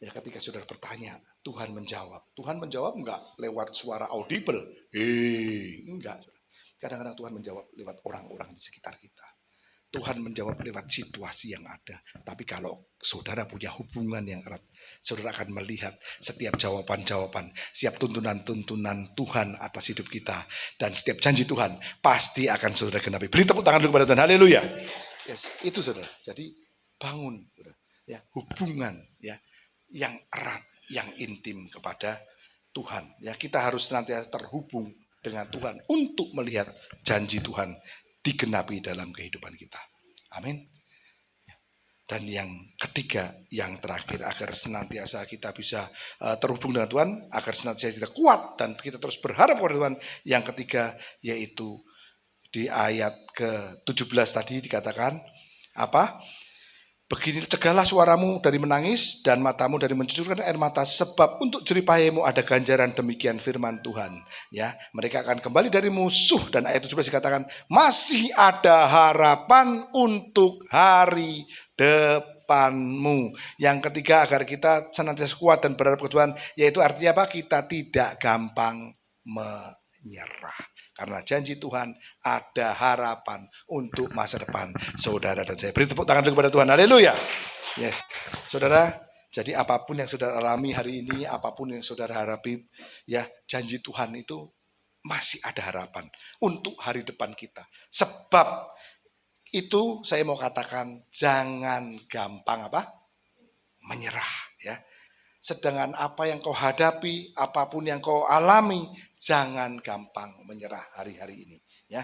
Ya, ketika saudara bertanya, Tuhan menjawab. Tuhan menjawab enggak lewat suara audible. Enggak. Kadang-kadang Tuhan menjawab lewat orang-orang di sekitar kita. Tuhan menjawab lewat situasi yang ada. Tapi kalau saudara punya hubungan yang erat, saudara akan melihat setiap jawaban-jawaban, setiap tuntunan-tuntunan Tuhan atas hidup kita, dan setiap janji Tuhan pasti akan saudara genapi. Beri tepuk tangan dulu kepada Tuhan. Haleluya. Yes, itu saudara. Jadi bangun, saudara. Ya, hubungan ya yang erat, yang intim kepada Tuhan. Ya, kita harus senantiasa terhubung dengan Tuhan untuk melihat janji Tuhan digenapi dalam kehidupan kita. Amin. Dan yang ketiga, yang terakhir, agar senantiasa kita bisa terhubung dengan Tuhan, agar senantiasa kita kuat dan kita terus berharap kepada Tuhan. Yang ketiga, yaitu di ayat ke-17 tadi dikatakan apa? Begini, cegahlah suaramu dari menangis dan matamu dari mencucurkan air mata, sebab untuk jeripayamu ada ganjaran, demikian firman Tuhan. Ya, mereka akan kembali dari musuh, dan ayat 17 dikatakan masih ada harapan untuk hari depanmu. Yang ketiga, agar kita senantiasa kuat dan berharap ke Tuhan, yaitu artinya apa? Kita tidak gampang menyerah. Karena janji Tuhan ada harapan untuk masa depan saudara dan saya. Beri tepuk tangan dulu kepada Tuhan. Haleluya. Yes. Saudara, jadi apapun yang saudara alami hari ini, apapun yang saudara harapi, ya, janji Tuhan itu masih ada harapan untuk hari depan kita. Sebab itu saya mau katakan, jangan gampang apa? Menyerah, ya. Sedangkan apa yang kau hadapi, apapun yang kau alami, jangan gampang menyerah hari-hari ini. Ya,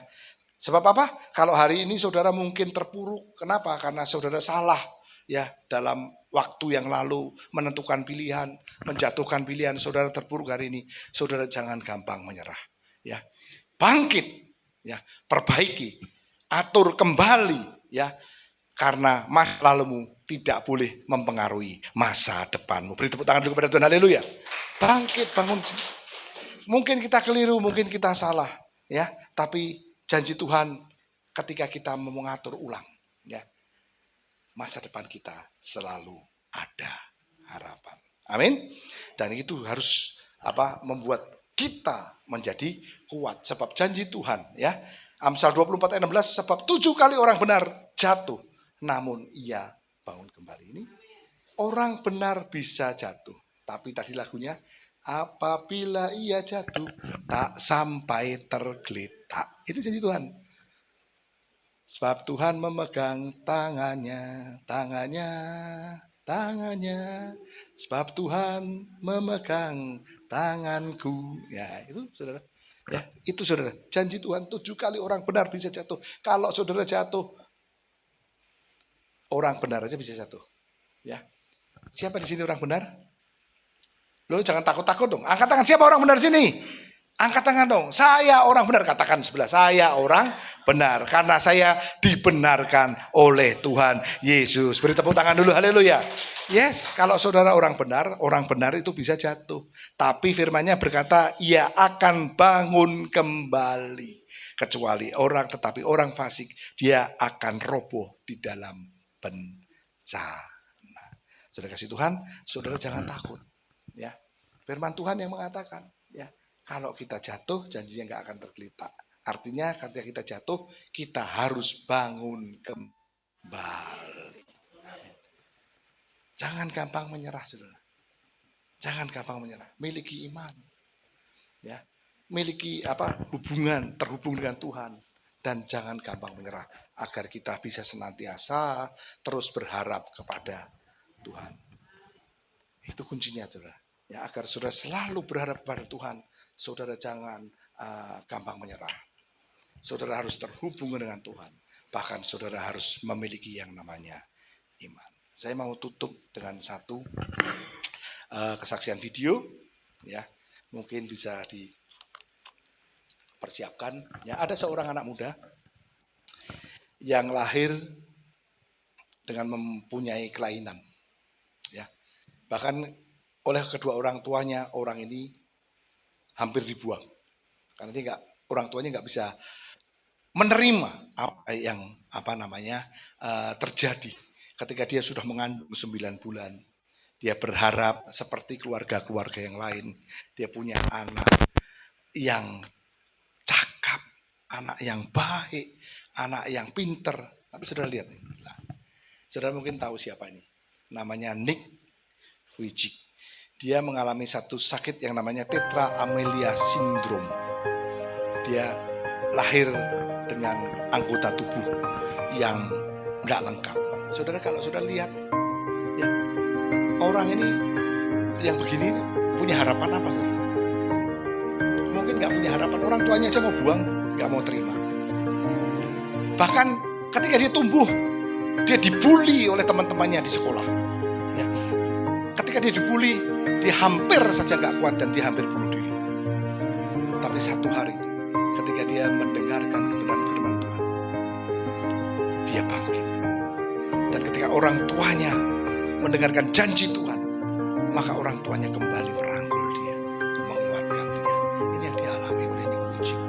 sebab apa? Kalau hari ini saudara mungkin terpuruk, kenapa? Karena saudara salah, ya, dalam waktu yang lalu menentukan pilihan, menjatuhkan pilihan, saudara terpuruk hari ini. Saudara jangan gampang menyerah. Ya, bangkit, ya, perbaiki, atur kembali, ya. Karena masa lalumu tidak boleh mempengaruhi masa depanmu. Beri tepuk tangan dulu kepada Tuhan. Haleluya. Bangkit, bangun. Mungkin kita keliru, mungkin kita salah, ya. Tapi janji Tuhan ketika kita mau mengatur ulang, ya, masa depan kita selalu ada harapan. Amin. Dan itu harus membuat kita menjadi kuat. Sebab janji Tuhan, ya. Amsal 24 ayat 16, sebab 7 kali orang benar jatuh, namun ia bangun kembali. Ini orang benar bisa jatuh, tapi tadi lagunya, apabila ia jatuh tak sampai tergeletak. Itu janji Tuhan. Sebab Tuhan memegang tangannya. Sebab Tuhan memegang tanganku. Ya, itu saudara. Ya, itu saudara. Janji Tuhan, 7 kali orang benar bisa jatuh. Kalau saudara jatuh, orang benar aja bisa jatuh. Ya. Siapa di sini orang benar? Lo jangan takut-takut dong. Angkat tangan, siapa orang benar di sini? Angkat tangan dong. Saya orang benar, katakan sebelah. Saya orang benar karena saya dibenarkan oleh Tuhan Yesus. Beri tepuk tangan dulu. Haleluya. Yes, kalau saudara orang benar itu bisa jatuh. Tapi firman-Nya berkata, ia akan bangun kembali. Kecuali orang fasik, dia akan roboh di dalam bencana. Saudara kasih Tuhan, saudara jangan takut. Ya, firman Tuhan yang mengatakan, ya, kalau kita jatuh, janjinya nggak akan tergeletak. Artinya, ketika kita jatuh, kita harus bangun kembali. Amin. Jangan gampang menyerah, saudara. Jangan gampang menyerah. Miliki iman, ya, miliki hubungan, terhubung dengan Tuhan, dan jangan gampang menyerah. Agar kita bisa senantiasa terus berharap kepada Tuhan. Itu kuncinya, saudara. Ya, agar saudara selalu berharap kepada Tuhan, saudara jangan gampang menyerah. Saudara harus terhubung dengan Tuhan. Bahkan saudara harus memiliki yang namanya iman. Saya mau tutup dengan satu kesaksian video, ya, mungkin bisa persiapkan. Ya, ada seorang anak muda yang lahir dengan mempunyai kelainan. Ya, bahkan oleh kedua orang tuanya orang ini hampir dibuang karena orang tuanya nggak bisa menerima apa yang terjadi ketika dia sudah mengandung 9 bulan. Dia berharap seperti keluarga-keluarga yang lain, dia punya anak yang cakap, anak yang baik, anak yang pinter. Tapi saudara lihat nih, saudara mungkin tahu siapa ini. Namanya Nick Vujicic. Dia mengalami satu sakit yang namanya tetra amelia syndrome. Dia lahir dengan anggota tubuh yang nggak lengkap. Saudara, kalau sudah lihat, ya, orang ini yang begini punya harapan apa, saudara? Mungkin nggak punya harapan. Orang tuanya aja mau buang, nggak mau terima. Bahkan ketika dia tumbuh, dia dibully oleh teman-temannya di sekolah. Ya. Ketika dia dibully, dia hampir saja nggak kuat dan dia hampir bunuh diri. Tapi satu hari, ketika dia mendengarkan kebenaran firman Tuhan, dia bangkit. Dan ketika orang tuanya mendengarkan janji Tuhan, maka orang tuanya kembali merangkul dia, menguatkan dia. Ini yang dialami oleh Nick Vujicic.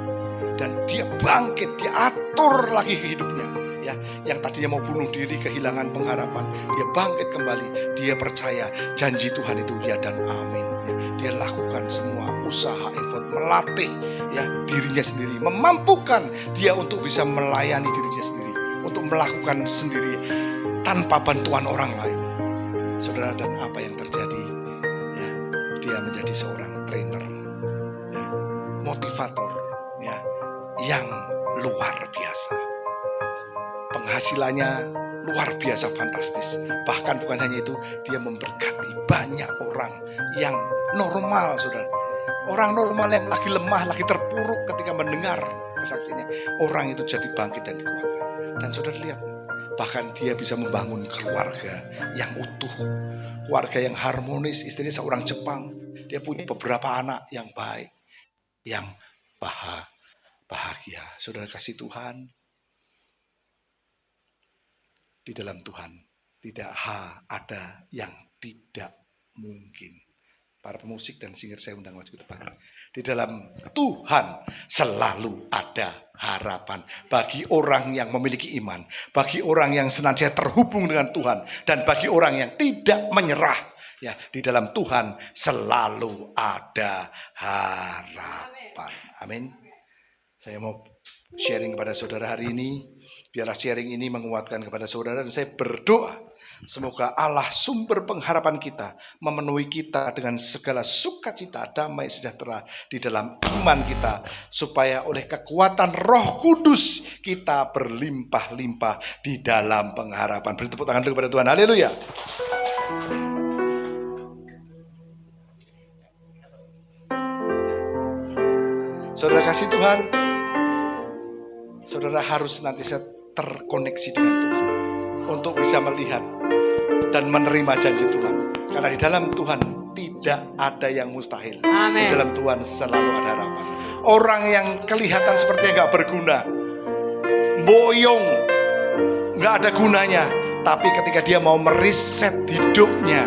Dan dia bangkit, dia atur lagi hidupnya. Ya, yang tadinya mau bunuh diri, kehilangan pengharapan, dia bangkit kembali. Dia percaya janji Tuhan itu ya dan amin. Ya, dia lakukan semua usaha, effort, melatih ya dirinya sendiri, memampukan dia untuk bisa melayani dirinya sendiri, untuk melakukan sendiri tanpa bantuan orang lain. Saudara, dan apa yang terjadi? Ya, dia menjadi seorang trainer, ya, motivator, ya, yang luar biasa. Penghasilannya luar biasa fantastis. Bahkan bukan hanya itu, dia memberkati banyak orang yang normal, saudara. Orang normal yang lagi lemah, lagi terpuruk ketika mendengar kesaksiannya, orang itu jadi bangkit dan dikuatkan. Dan saudara lihat, bahkan dia bisa membangun keluarga yang utuh, keluarga yang harmonis. Istrinya seorang Jepang. Dia punya beberapa anak yang baik, yang bahagia. Saudara kasih Tuhan, di dalam Tuhan tidak ada yang tidak mungkin. Para pemusik dan singer saya undang maju ke depan. Di dalam Tuhan selalu ada harapan bagi orang yang memiliki iman, bagi orang yang senantiasa terhubung dengan Tuhan, dan bagi orang yang tidak menyerah. Ya, di dalam Tuhan selalu ada harapan. Amin. Saya mau sharing kepada saudara hari ini. Biarlah sharing ini menguatkan kepada saudara, dan saya berdoa semoga Allah sumber pengharapan kita memenuhi kita dengan segala sukacita, damai, sejahtera di dalam iman kita, supaya oleh kekuatan Roh Kudus kita berlimpah-limpah di dalam pengharapan. Beri tepuk tangan dulu kepada Tuhan. Haleluya. Saudara kasih Tuhan, saudara harus nanti terkoneksi dengan Tuhan untuk bisa melihat dan menerima janji Tuhan. Karena di dalam Tuhan tidak ada yang mustahil. Amen. Di dalam Tuhan selalu ada harapan. Orang yang kelihatan seperti gak berguna, boyong, gak ada gunanya, tapi ketika dia mau meriset hidupnya,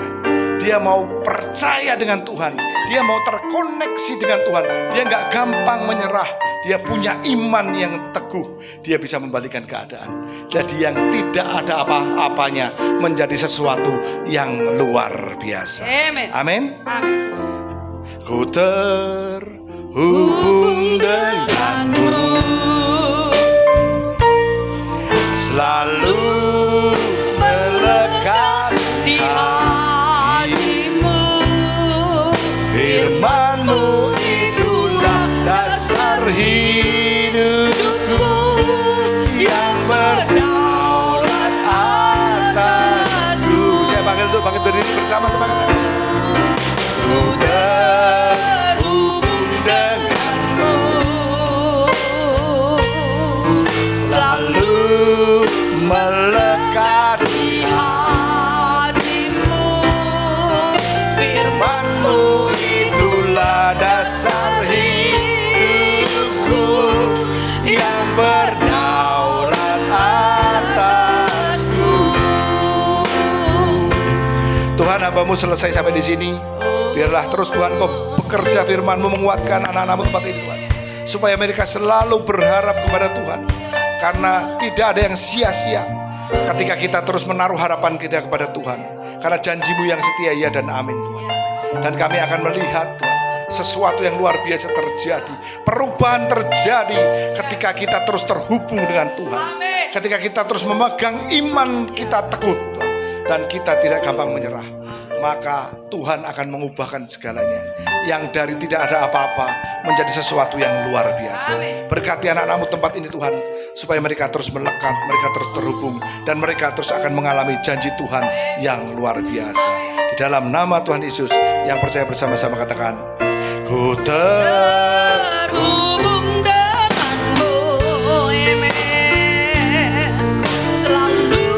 dia mau percaya dengan Tuhan, dia mau terkoneksi dengan Tuhan, dia gak gampang menyerah, dia punya iman yang teguh, dia bisa membalikan keadaan. Jadi yang tidak ada apa-apanya menjadi sesuatu yang luar biasa. Amin. Amin. Amin. Ku terhubung denganmu, selalu melekat di hatimu. Firman-Mu itulah dasar hidupku yang berdaulat atasku. Saya panggil untuk bangkit berdiri bersama semangat. Ku terhubung denganmu, selalu melekat di hatimu. Firman-Mu itulah dasar hidupku Tuhan, hamba-Mu selesai sampai di sini. Biarlah terus Tuhan Kau bekerja firman-Mu, menguatkan anak-anak-Mu tempat ini Tuhan, supaya mereka selalu berharap kepada Tuhan. Karena tidak ada yang sia-sia ketika kita terus menaruh harapan kita kepada Tuhan. Karena janji-Mu yang setia, ya dan amin Tuhan. Dan kami akan melihat Tuhan, sesuatu yang luar biasa terjadi. Perubahan terjadi ketika kita terus terhubung dengan Tuhan. Ketika kita terus memegang iman kita teguh Tuhan, dan kita tidak gampang menyerah, maka Tuhan akan mengubahkan segalanya. Yang dari tidak ada apa-apa menjadi sesuatu yang luar biasa. Berkati anak-anak-Mu tempat ini Tuhan, supaya mereka terus melekat, mereka terus terhubung, dan mereka terus akan mengalami janji Tuhan yang luar biasa. Di dalam nama Tuhan Yesus, yang percaya bersama-sama katakan, ku terhubung denganmu, amen. Selalu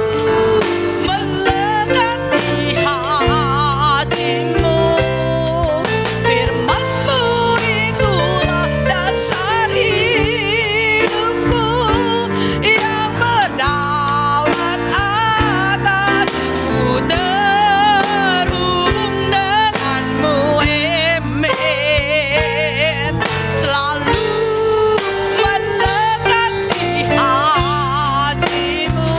melekat di hatimu. Firman-Mu itulah dasar hidupku, yang berdaulat atasku. Terhubung denganmu, amen. Selalu melekat di hatimu.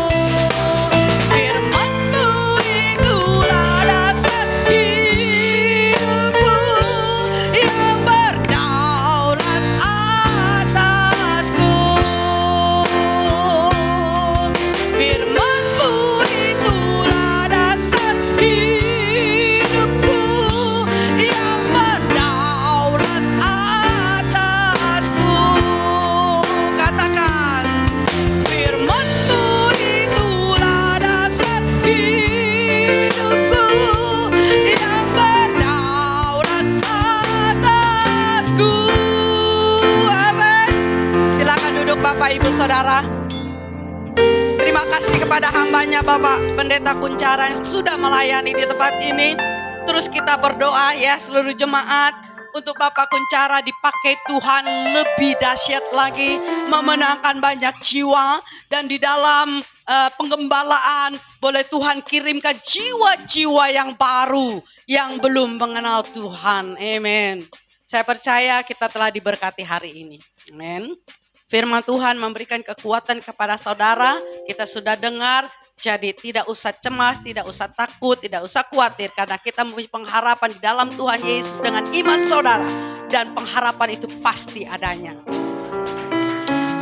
Firman-Mu itulah dasar hidupku, yang berdaulat atasku. Firman-Mu itulah dasar hidupku, yang berdaulat atasku. Katakan, firman-Mu itulah dasar hidupku, yang berdaulat atasku. Amin. Silakan duduk Bapak Ibu Saudara. Terima kasih kepada hambanya Bapak Pendeta Kunchara yang sudah melayani di tempat ini. Terus kita berdoa ya seluruh jemaat, untuk Bapak Kunchara dipakai Tuhan lebih dahsyat lagi, memenangkan banyak jiwa. Dan di dalam penggembalaan boleh Tuhan kirimkan jiwa-jiwa yang baru, yang belum mengenal Tuhan. Amin. Saya percaya kita telah diberkati hari ini. Amin. Firman Tuhan memberikan kekuatan kepada saudara. Kita sudah dengar, jadi tidak usah cemas, tidak usah takut, tidak usah khawatir. Karena kita mempunyai pengharapan di dalam Tuhan Yesus dengan iman saudara. Dan pengharapan itu pasti adanya.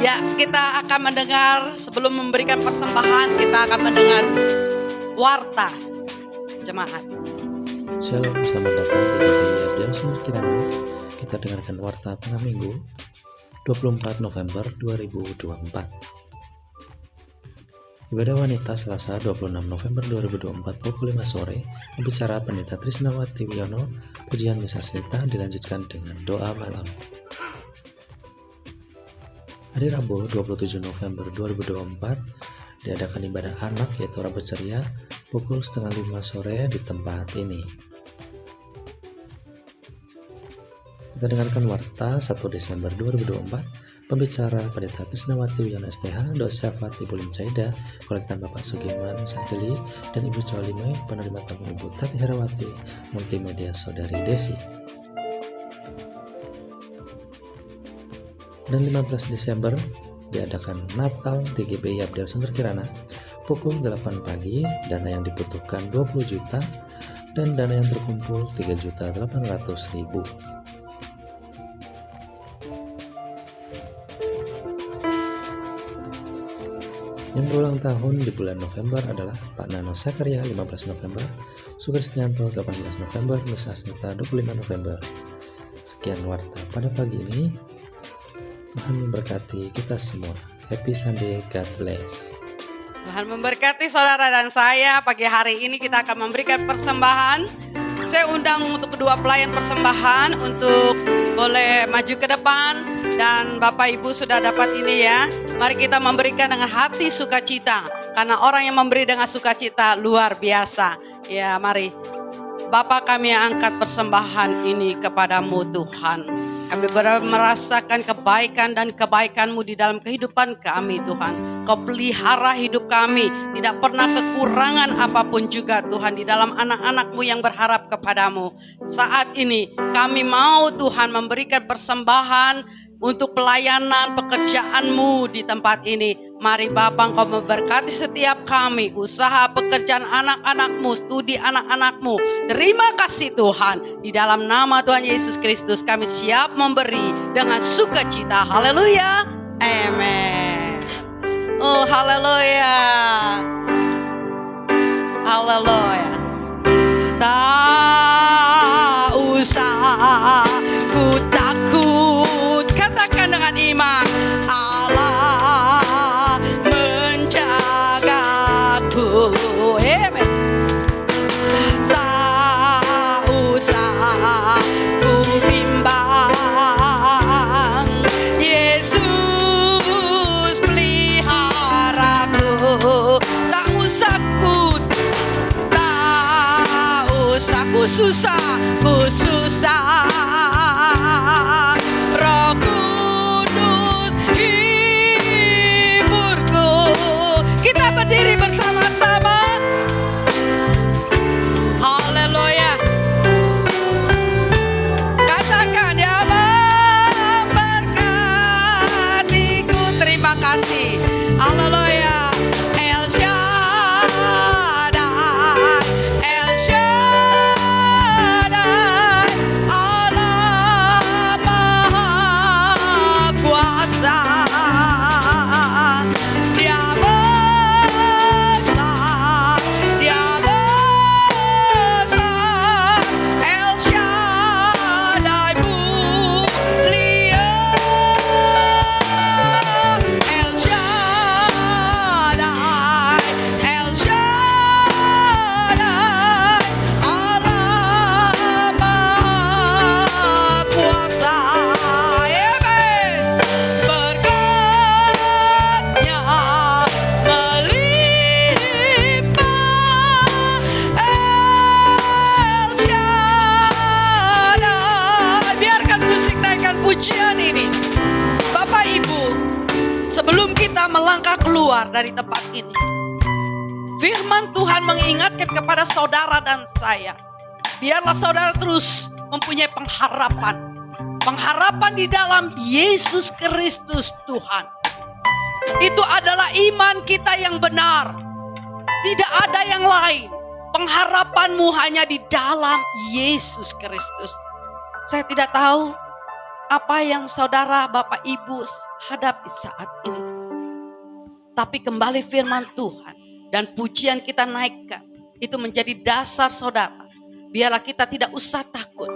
Ya, kita akan mendengar, sebelum memberikan persembahan, kita akan mendengar warta jemaat. Shalom, selamat datang di GPI Abdiel Sumber Kirana. Kita dengarkan warta tengah minggu 24 November 2024. Ibadah wanita Selasa 26 November 2024 pukul 5 sore. Pembicara Pendeta Trisnawati Wiono. Pujian Misa Selita dilanjutkan dengan doa malam. Hari Rabu 27 November 2024 diadakan ibadah anak yaitu Rabu Ceria pukul 4:30 sore di tempat ini. Kita dengarkan warta 1 Desember 2024. Pembicara Pendeta Trisnawati Wiono STH, Dosa Fati Bulim Caida, kolektan Bapak Sugiman Santili, dan Ibu Colime, penerima tamu Ibu Tati Herawati, multimedia Saudari Desi. Dan 15 Desember diadakan Natal di GPI Abdiel Sumber Kirana pukul 8 pagi. Dana yang dibutuhkan 20 juta dan dana yang terkumpul 3.800.000. Yang berulang tahun di bulan November adalah Pak Nano Sakaria 15 November, Sugestianto 18 November, Nusa Asmita 25 November. Sekian warta pada pagi ini. Tuhan memberkati kita semua. Happy Sunday, God bless. Tuhan memberkati saudara dan saya. Pagi hari ini kita akan memberikan persembahan. Saya undang untuk kedua pelayan persembahan untuk boleh maju ke depan. Dan Bapak Ibu sudah dapat ini ya. Mari kita memberikan dengan hati sukacita. Karena orang yang memberi dengan sukacita luar biasa. Ya mari. Bapa, kami angkat persembahan ini kepadamu Tuhan. Kami merasakan kebaikan dan kebaikan-Mu di dalam kehidupan kami Tuhan. Kau pelihara hidup kami, tidak pernah kekurangan apapun juga Tuhan di dalam anak-anak-Mu yang berharap kepadamu. Saat ini kami mau Tuhan memberikan persembahan untuk pelayanan pekerjaan-Mu di tempat ini. Mari Bapa, Engkau memberkati setiap kami, usaha pekerjaan anak-anak-Mu, studi anak-anak-Mu. Terima kasih Tuhan, di dalam nama Tuhan Yesus Kristus kami siap memberi dengan sukacita. Haleluya, amen. Oh haleluya, haleluya. Tak usah ku takut, katakan dengan iman, Allah menjagaku. Amen. Tak usah ku bimbang, Yesus peliharaku. Tak usah ku susah, Roh Kudus hiburku. Kita berdiri bersama-sama. Haleluya. Katakan, Dia memberkatiku. Terima kasih. Haleluya. El Shaddai, El Shaddai, Allah Maha Kuasa. Dia besar, El Shaddai mulia, El Shaddai, El Shaddai, Allah Maha Kuasa. Amen. Berkatnya melimpah, El Shaddai. Biarkan musik naikkan pujian ini. Bapak Ibu, sebelum kita melangkah keluar dari tempat ini, firman Tuhan mengingatkan kepada saudara dan saya, biarlah saudara terus mempunyai pengharapan. Pengharapan di dalam Yesus Kristus Tuhan. Itu adalah iman kita yang benar. Tidak ada yang lain. Pengharapanmu hanya di dalam Yesus Kristus. Saya tidak tahu apa yang saudara, Bapak, Ibu hadapi saat ini. Tapi kembali firman Tuhan dan pujian kita naikkan, itu menjadi dasar saudara. Biarlah kita tidak usah takut.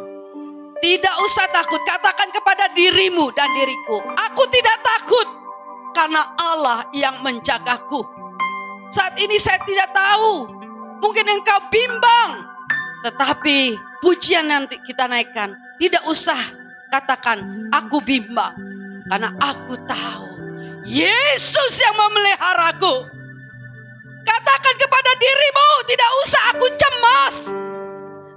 Tidak usah takut. Katakan kepada dirimu dan diriku, aku tidak takut karena Allah yang menjagaku. Saat ini saya tidak tahu, mungkin engkau bimbang. Tetapi pujian nanti kita naikkan, tidak usah katakan aku bimbang, karena aku tahu Yesus yang memeliharaku. Katakan kepada dirimu, tidak usah aku cemas,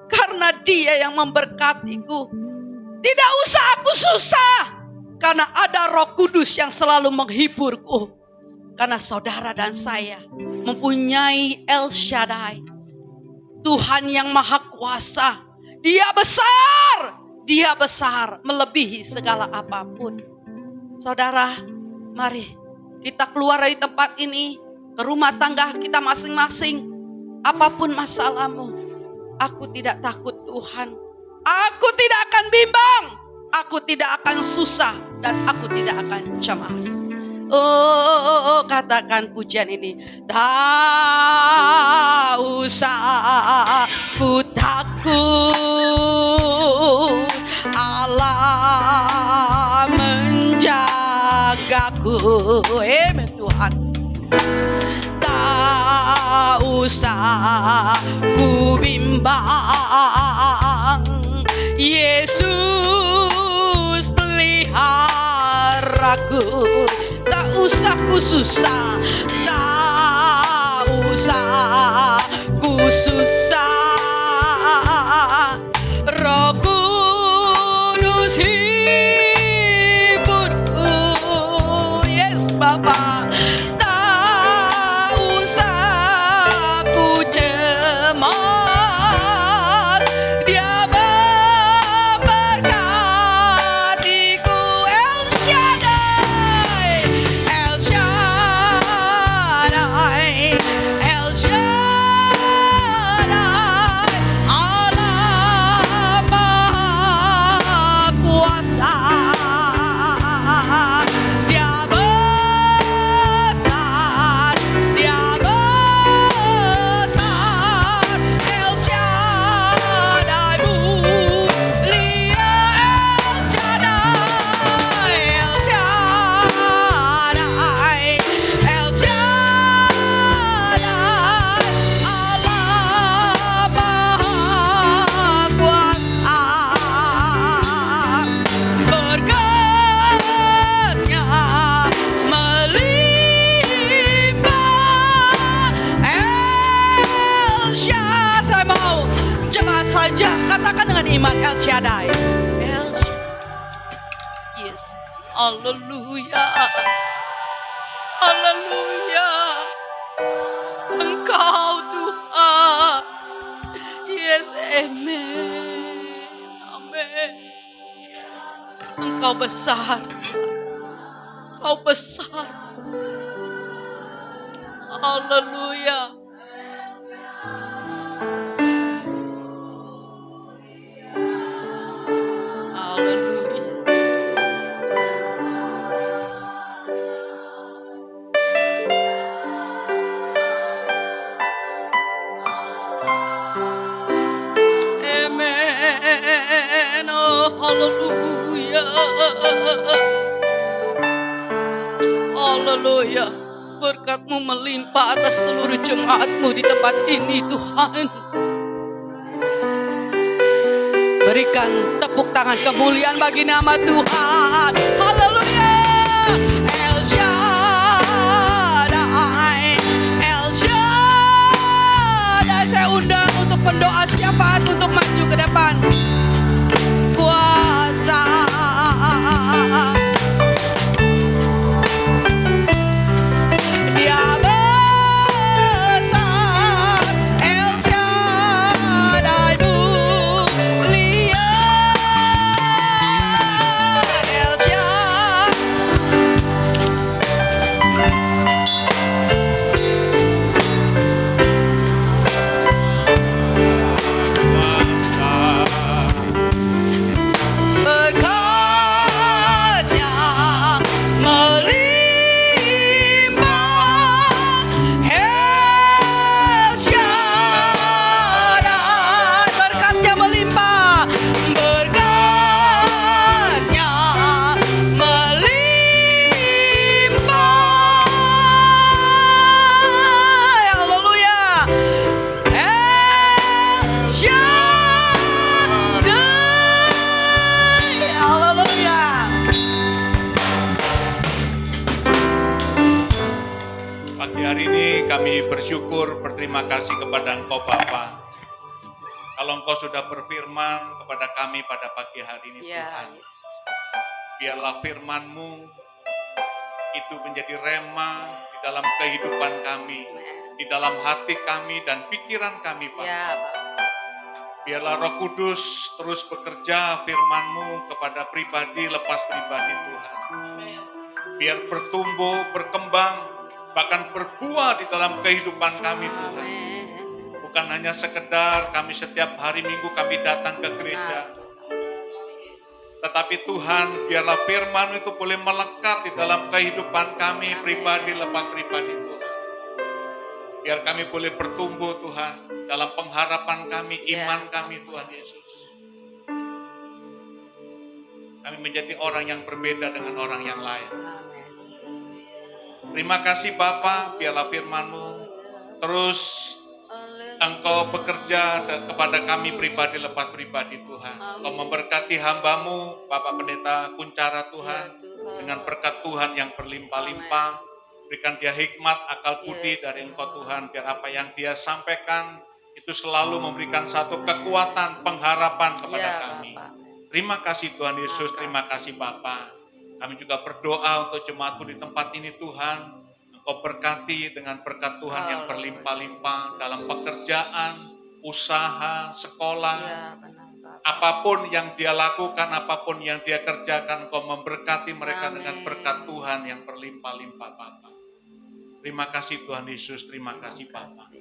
karena Dia yang memberkatiku. Tidak usah aku susah, karena ada Roh Kudus yang selalu menghiburku. Karena saudara dan saya mempunyai El Shaddai, Tuhan yang Maha Kuasa. Dia besar melebihi segala apapun. Saudara, mari kita keluar dari tempat ini ke rumah tangga kita masing-masing. Apapun masalahmu, aku tidak takut Tuhan. Aku tidak akan bimbang, aku tidak akan susah, dan aku tidak akan cemas. Oh, katakan pujian ini. Tak usah ku takut, Allah menjagaku. Amen Tuhan. Tak usah ku bimbang, Yesus peliharaku. Tak usah ku susah, tak usah ku susah, Roh Kudus hiburku. saja. Katakan dengan iman, El Shaddai. El Shaddai. Yes. Haleluya. Haleluya. Engkau Tuhan. Yes, amen. Amen. Engkau besar. Engkau besar. Haleluya. Haleluya. Amen. Oh, haleluya. Haleluya. Berkat-Mu melimpah atas seluruh jemaat-Mu di tempat ini, Tuhan. Berikan tepuk tangan kemuliaan bagi nama Tuhan. Haleluya. El Shaddai. El Shaddai. Saya undang untuk pendoa syafaat untuk maju ke depan. Kuasa. Dia besar. El Shaddai mulia. El Shaddai. Berkatnya melimpah. El Shaddai. Berkatnya melimpah. Berkatnya melimpah. Haleluya. El Shaddai. Haleluya. Pagi hari ini kami bersyukur, berterima kasih kepada Engkau Bapa. Kalau Engkau sudah berfirman kepada kami pada pagi hari ini Tuhan, biarlah firman-Mu itu menjadi rema di dalam kehidupan kami, di dalam hati kami dan pikiran kami Bapa. Biarlah Roh Kudus terus bekerja firman-Mu kepada pribadi lepas pribadi Tuhan. Biar bertumbuh, berkembang, bahkan berbuah di dalam kehidupan kami Tuhan. Bukan hanya sekedar kami setiap hari Minggu kami datang ke gereja. Tetapi Tuhan, biarlah firman itu boleh melekat di dalam kehidupan kami pribadi lepas pribadi Tuhan. Biar kami boleh bertumbuh Tuhan dalam pengharapan kami, iman kami Tuhan Yesus. Kami menjadi orang yang berbeda dengan orang yang lain. Terima kasih Bapa, biarlah firman-Mu terus Engkau bekerja kepada kami pribadi lepas pribadi Tuhan. Engkau memberkati hamba-Mu, Bapak Pendeta Kuncara Tuhan, dengan berkat Tuhan yang berlimpah-limpah. Berikan dia hikmat, akal budi dari Engkau Tuhan, biar apa yang dia sampaikan itu selalu memberikan satu kekuatan, pengharapan kepada kami. Terima kasih Tuhan Yesus, terima kasih Bapa. Kami juga berdoa untuk jemaat-Mu di tempat ini Tuhan. Engkau berkati dengan berkat Tuhan yang berlimpah-limpah dalam pekerjaan, usaha, sekolah. Apapun yang dia lakukan, apapun yang dia kerjakan, Engkau memberkati mereka dengan berkat Tuhan yang berlimpah-limpah Bapa. Terima kasih Tuhan Yesus, terima kasih Bapa.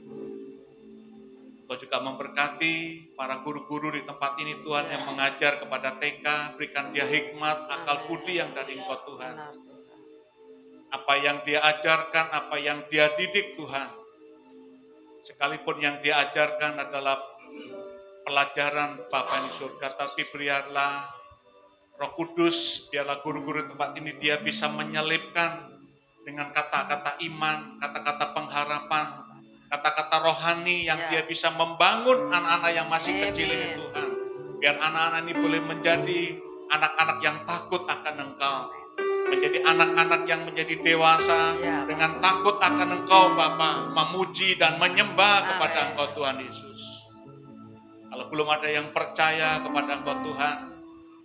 Engkau juga memberkati para guru-guru di tempat ini Tuhan yang mengajar kepada TK, berikan dia hikmat, akal budi yang dari Engkau Tuhan. Apa yang dia ajarkan, apa yang dia didik Tuhan. Sekalipun yang dia ajarkan adalah pelajaran Bapa di surga, tapi biarlah Roh Kudus, biarlah guru-guru tempat ini dia bisa menyelipkan dengan kata-kata iman, kata-kata pengharapan, kata-kata rohani yang dia bisa membangun anak-anak yang masih kecil ini Tuhan. Biar anak-anak ini boleh menjadi anak-anak yang takut akan Engkau. Menjadi anak-anak yang menjadi dewasa dengan takut akan Engkau Bapa, memuji dan menyembah kepada Engkau Tuhan Yesus. Kalau belum ada yang percaya kepada Engkau Tuhan,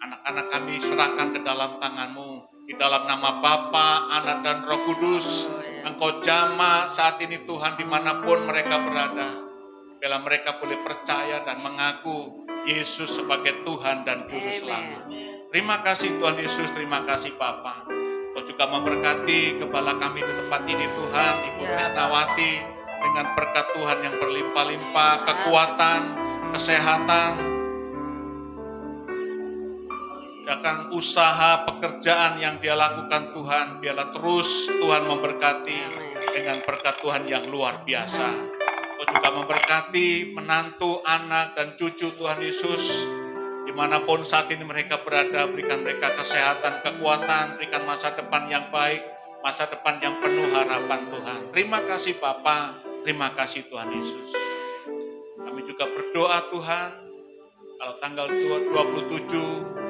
anak-anak kami serahkan ke dalam tangan-Mu. Di dalam nama Bapa, Anak, dan Roh Kudus, Engkau jamah saat ini Tuhan dimanapun mereka berada. Bila mereka boleh percaya dan mengaku Yesus sebagai Tuhan dan Juru Selamat. Terima kasih Tuhan Yesus, terima kasih Bapa. Kau juga memberkati kepala kami di tempat ini Tuhan, Ibu Krisnawati, dengan berkat Tuhan yang berlimpah-limpah, kekuatan, kesehatan, akan usaha pekerjaan yang dia lakukan Tuhan, biarlah terus Tuhan memberkati dengan berkat Tuhan yang luar biasa. Kau juga memberkati menantu, anak, dan cucu Tuhan Yesus. Dimanapun saat ini mereka berada, berikan mereka kesehatan, kekuatan, berikan masa depan yang baik, masa depan yang penuh harapan Tuhan. Terima kasih Bapa, terima kasih Tuhan Yesus. Kami juga berdoa Tuhan, kalau tanggal 27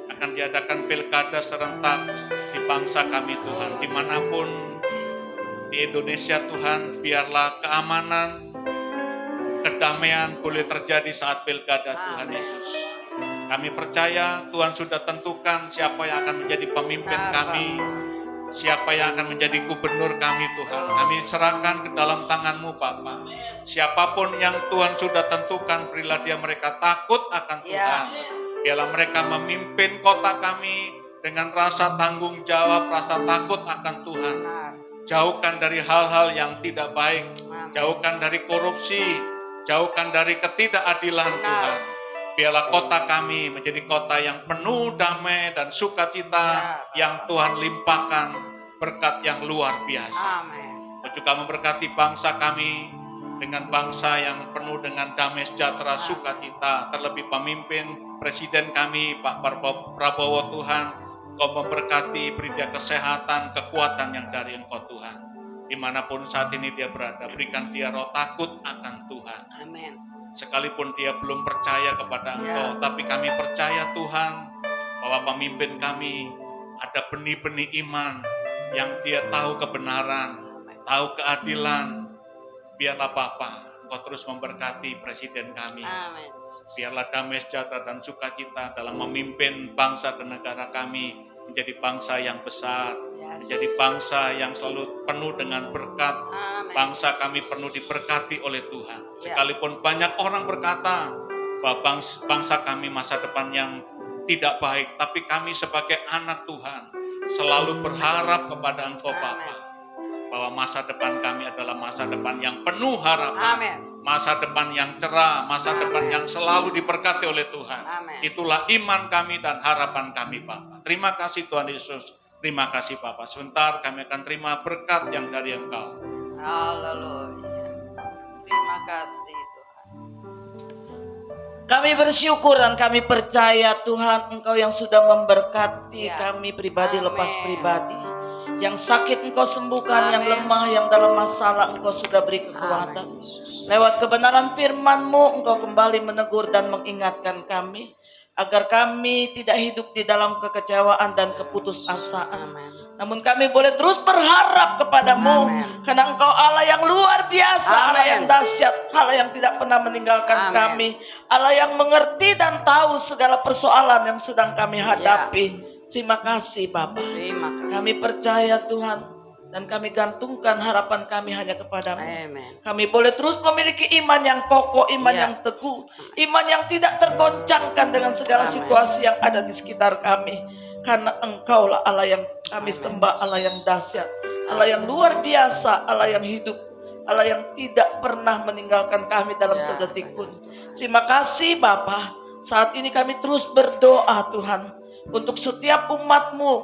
akan diadakan pilkada serentak di bangsa kami Tuhan, dimanapun di Indonesia Tuhan, biarlah keamanan, kedamaian boleh terjadi saat pilkada Tuhan Yesus. Kami percaya Tuhan sudah tentukan siapa yang akan menjadi pemimpin kami, siapa yang akan menjadi gubernur kami Tuhan. Kami serahkan ke dalam tangan-Mu Bapa. Siapapun yang Tuhan sudah tentukan, berilah dia mereka takut akan Tuhan. Biarlah mereka memimpin kota kami dengan rasa tanggung jawab, rasa takut akan Tuhan. Jauhkan dari hal-hal yang tidak baik, jauhkan dari korupsi, jauhkan dari ketidakadilan Tuhan. Biarlah kota kami menjadi kota yang penuh damai dan sukacita yang Tuhan limpahkan berkat yang luar biasa. Kau juga memberkati bangsa kami dengan bangsa yang penuh dengan damai sejahtera sukacita. Terlebih pemimpin Presiden kami Pak Prabowo Tuhan, Kau memberkati, beri dia kesehatan, kekuatan yang dari Engkau Tuhan. Dimanapun saat ini dia berada, berikan dia roh takut akan Tuhan. Amin. Sekalipun dia belum percaya kepada Engkau, tapi kami percaya Tuhan, bahwa pemimpin kami ada benih-benih iman, yang dia tahu kebenaran, tahu keadilan. Biarlah Bapa, Engkau terus memberkati Presiden kami. Amin. Biarlah damai sejahtera dan sukacita dalam memimpin bangsa dan negara kami menjadi bangsa yang besar, menjadi bangsa yang selalu penuh dengan berkat. Bangsa kami penuh diberkati oleh Tuhan. Sekalipun banyak orang berkata bahwa bangsa kami masa depan yang tidak baik, tapi kami sebagai anak Tuhan selalu berharap kepada Engkau Bapa, bahwa masa depan kami adalah masa depan yang penuh harapan. Masa depan yang cerah, masa depan yang selalu diberkati oleh Tuhan. Itulah iman kami dan harapan kami Bapa. Terima kasih Tuhan Yesus, terima kasih Bapa. Sebentar kami akan terima berkat yang dari Engkau. Haleluya. Terima kasih Tuhan. Kami bersyukur dan kami percaya Tuhan, Engkau yang sudah memberkati kami pribadi lepas pribadi. Yang sakit Engkau sembuhkan, yang lemah, yang dalam masalah Engkau sudah beri kekuatan. Lewat kebenaran firman-Mu, Engkau kembali menegur dan mengingatkan kami, agar kami tidak hidup di dalam kekecewaan dan keputusasaan. Namun kami boleh terus berharap kepada-Mu, karena Engkau Allah yang luar biasa, Allah yang dahsyat, Allah yang tidak pernah meninggalkan kami, Allah yang mengerti dan tahu segala persoalan yang sedang kami hadapi. Terima kasih Bapa. Kami percaya Tuhan, dan kami gantungkan harapan kami hanya kepada-Mu. Kami boleh terus memiliki iman yang kokoh, iman yang teguh, iman yang tidak tergoncangkan dengan segala situasi yang ada di sekitar kami. Karena Engkaulah Allah yang kami sembah, Allah yang dahsyat, Allah yang luar biasa, Allah yang hidup, Allah yang tidak pernah meninggalkan kami dalam sedetik pun. Terima kasih Bapa. Saat ini kami terus berdoa Tuhan, untuk setiap umat-Mu.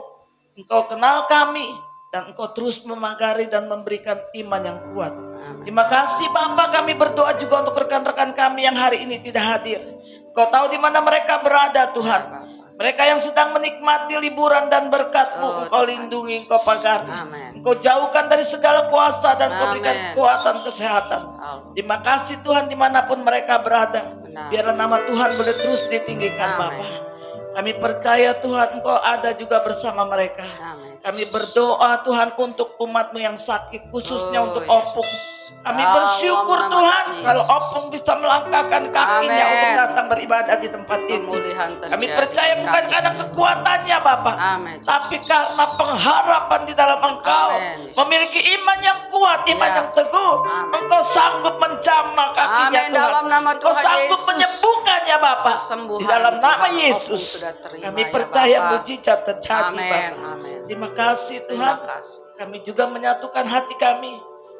Engkau kenal kami, dan Engkau terus memagari dan memberikan iman yang kuat. Terima kasih Bapa. Kami berdoa juga untuk rekan-rekan kami yang hari ini tidak hadir. Engkau tahu di mana mereka berada Tuhan. Mereka yang sedang menikmati liburan dan berkat-Mu, Engkau lindungi, Engkau pagari. Engkau jauhkan dari segala kuasa dan Engkau berikan kekuatan kesehatan. Terima kasih Tuhan dimanapun mereka berada. Biarlah nama Tuhan boleh terus ditinggikan Bapa. Kami percaya Tuhan Engkau ada juga bersama mereka. Kami berdoa Tuhan untuk umat-Mu yang sakit, khususnya untuk Opung. Kami Ya bersyukur Allah, Tuhan nama kalau Yesus. Opung bisa melangkahkan kakinya Amin. untuk datang beribadah di tempat ini. Pemulihan terjadi. Kami percaya bukan Kaki. karena kekuatannya Bapa, Amin, Yesus. tapi karena pengharapan di dalam Engkau. Amin, Yesus. Memiliki iman yang kuat, iman Ya. yang teguh. Amin. Engkau sanggup menjamah kakinya Amin, Tuhan. dalam nama Engkau Tuhan sanggup Yesus. menyembuhkannya Bapa. Kesembuhan Di dalam nama Tuhan, Yesus. Opung sudah terima, Kami ya percaya Bapa. mujizat terjadi Amin, Bapa. amin. Terima kasih Terima Tuhan. kasih. Kami juga menyatukan hati kami.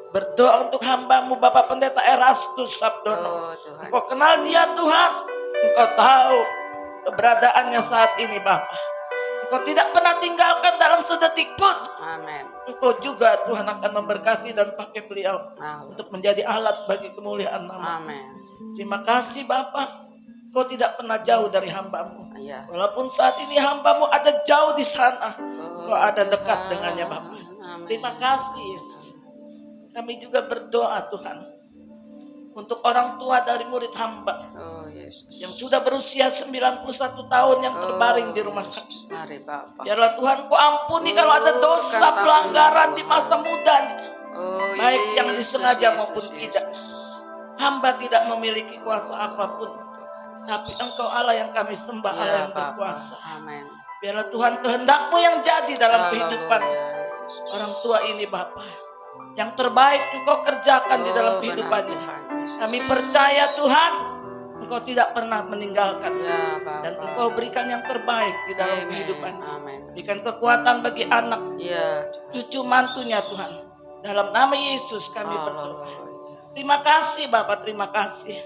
Berdoa untuk hamba-Mu Bapak Pendeta Erastus Sabdono. Oh Tuhan. Engkau kenal dia Tuhan. Engkau tahu keberadaannya saat ini Bapa. Engkau tidak pernah tinggalkan dalam sedetik pun. Amin. Engkau juga Tuhan akan memberkati dan pakai beliau Amin. untuk menjadi alat bagi kemuliaan nama. Amin. Terima kasih Bapa. Engkau tidak pernah jauh dari hamba-Mu. Ya. Walaupun saat ini hamba-Mu ada jauh di sana, Engkau ada dekat Tuhan. dengannya Bapa. Amin. Terima kasih Yesus. Kami juga berdoa Tuhan untuk orang tua dari murid hamba Oh Yesus. yang sudah berusia 91 tahun yang terbaring di rumah sakit. Mari Bapak. Biarlah Tuhan Kau ampuni kalau ada dosa pelanggaran di masa mudanya, Oh baik yang Yesus, disengaja Yesus, maupun Yesus. tidak. Hamba tidak memiliki kuasa apapun, tapi Engkau Allah yang kami sembah, Allah Ya yang Bapak. berkuasa. Amin. Biarlah Tuhan kehendak-Mu yang jadi dalam kehidupan Haleluya, Yesus. orang tua ini Bapa. Yang terbaik Engkau kerjakan di dalam Oh, kehidupannya. benar, Tuhan Yesus. Kami percaya Tuhan, Engkau tidak pernah meninggalkan. Ya Bapak. Dan Engkau berikan yang terbaik di dalam Amin. kehidupannya. Amin. Berikan kekuatan bagi anak, Ya. cucu mantunya Tuhan. Dalam nama Yesus kami berdoa. Haleluya. Terima kasih Bapak, terima kasih.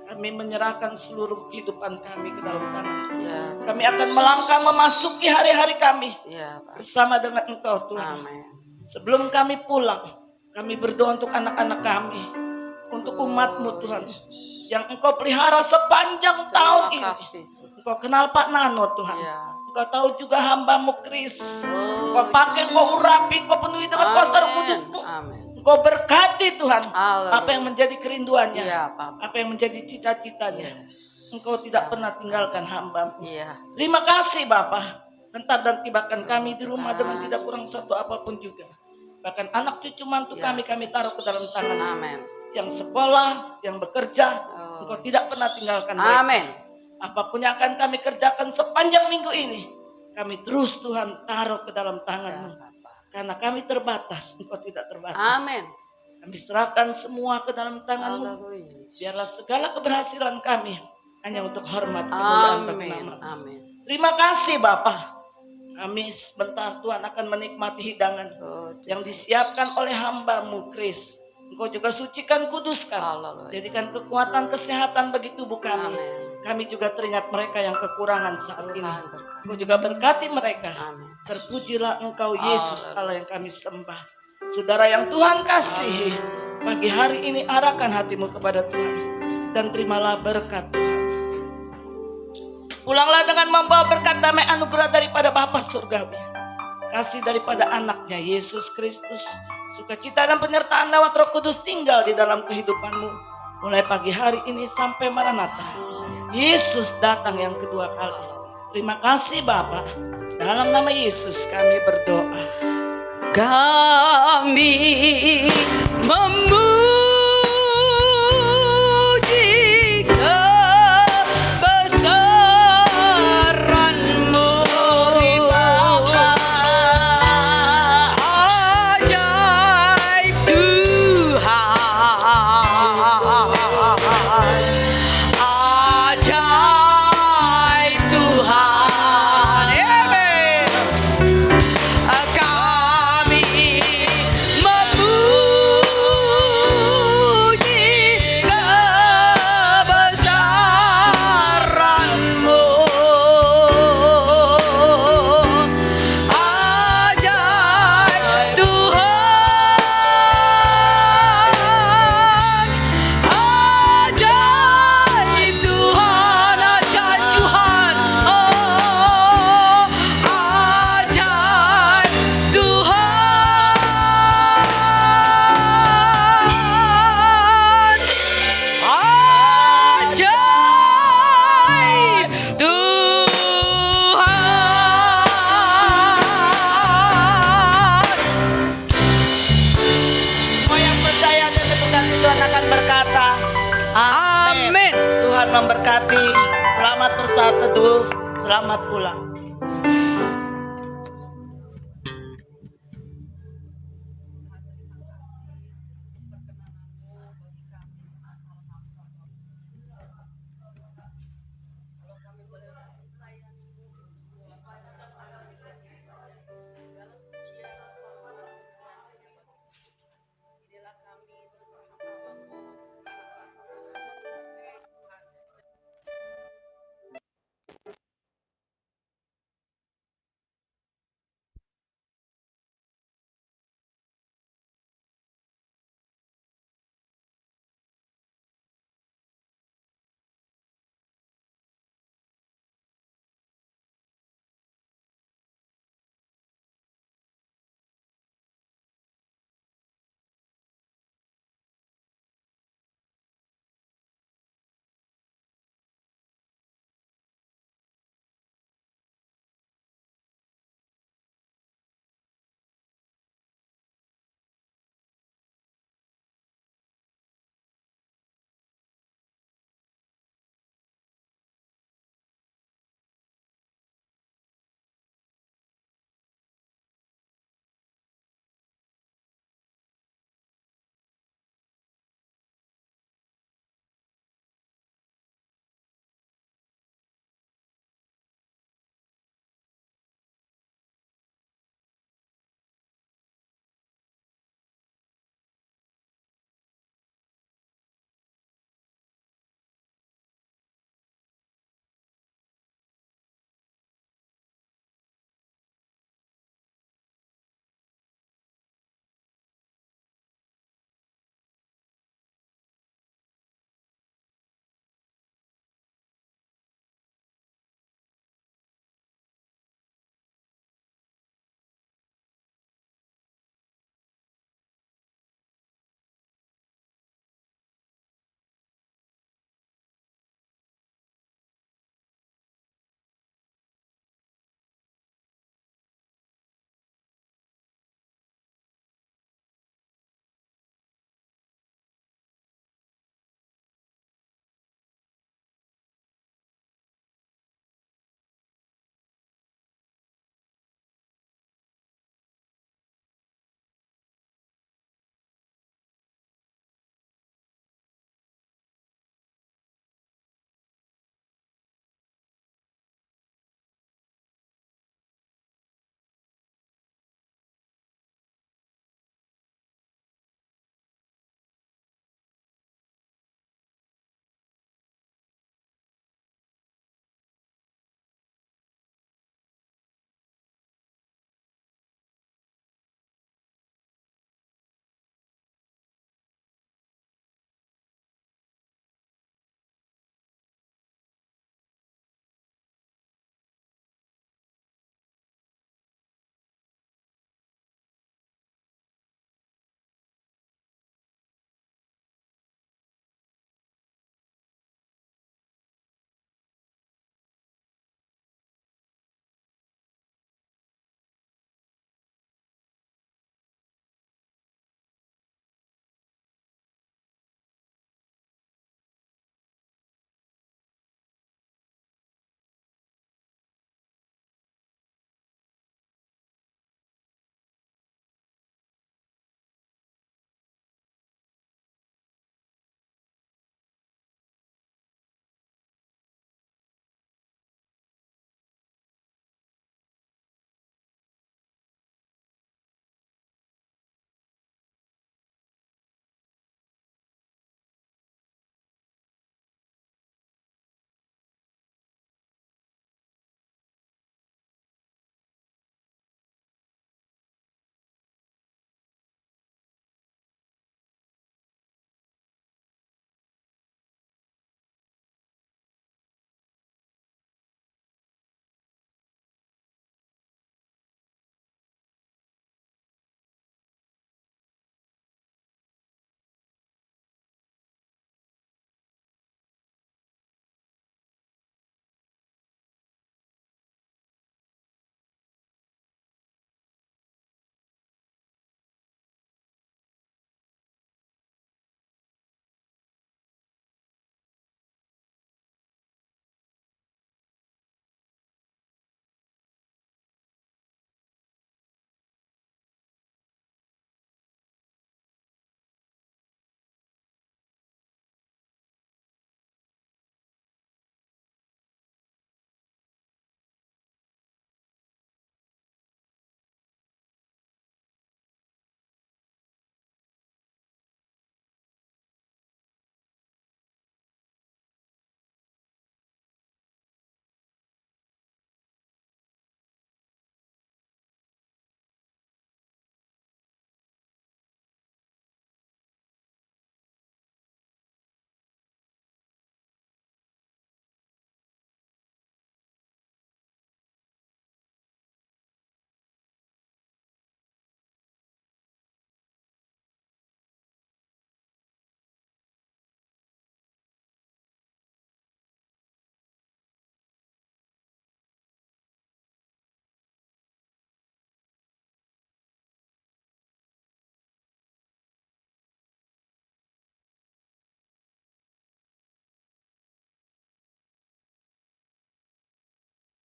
Kami menyerahkan seluruh kehidupan kami ke dalam tangan. Ya. Kami akan melangkah memasuki hari-hari kami Ya Pak. bersama dengan Engkau Tuhan. Amin. Sebelum kami pulang, kami berdoa untuk anak-anak kami, untuk umat-Mu Tuhan, yang Engkau pelihara sepanjang tahun Terima ini. kasih. Engkau kenal Pak Nano Tuhan. Ya. Engkau tahu juga hamba-Mu Kris. Oh, Engkau pakai, Engkau urapi, Engkau penuhi dengan kuasa Roh Kudus-Mu. Amin. Engkau berkati Tuhan Haleluya. apa yang menjadi kerinduannya, Ya Bapak. apa yang menjadi cita-citanya. Yes. Engkau tidak pernah tinggalkan hamba-Mu. Iya. Terima kasih Bapa. Entar dan tibakan kami di rumah dengan tidak kurang satu apapun juga. Bahkan anak cucu mantu Ya. kami taruh ke dalam tangan. Amin. Yang sekolah, yang bekerja, Oh. Engkau tidak pernah tinggalkan mereka. Amin. Apapun yang akan kami kerjakan sepanjang minggu ini, kami terus Tuhan taruh ke dalam Ya tangan-Mu. Bapak. Karena kami terbatas, Engkau tidak terbatas. Amin. Kami serahkan semua ke dalam tangan-Mu. Haleluya. Biarlah segala keberhasilan kami hanya untuk hormat kemuliaan bagi Amin. nama. Amin. Terima kasih Bapak. Kami sebentar Tuhan akan menikmati hidangan Oh, yang disiapkan oleh hamba-Mu Kris. Engkau juga sucikan, kuduskan. Haleluya. Jadikan kekuatan kesehatan bagi tubuh kami. Amin. Kami juga teringat mereka yang kekurangan saat ini. Tuhan berkati. Engkau juga berkati mereka. Amin. Terpujilah Engkau Yesus Allah yang kami sembah. Saudara yang Tuhan kasihi, pagi hari ini arahkan hatimu kepada Tuhan dan terimalah berkat Tuhan. Pulanglah dengan membawa berkat damai anugerah daripada Bapa Surgawi, kasih daripada anaknya Yesus Kristus, sukacita dan penyertaan lewat Roh Kudus tinggal di dalam kehidupanmu mulai pagi hari ini sampai Maranatha. Yesus datang yang kedua kali. Terima kasih Bapa. Dalam nama Yesus kami berdoa. Kami memuji kebesaran-Mu, ajaib Tuhan, ajaib Tuhan. Amin. Kami memuji kita. Amin. Amin. Tuhan memberkati. Selamat bersaat teduh. Selamat pulang.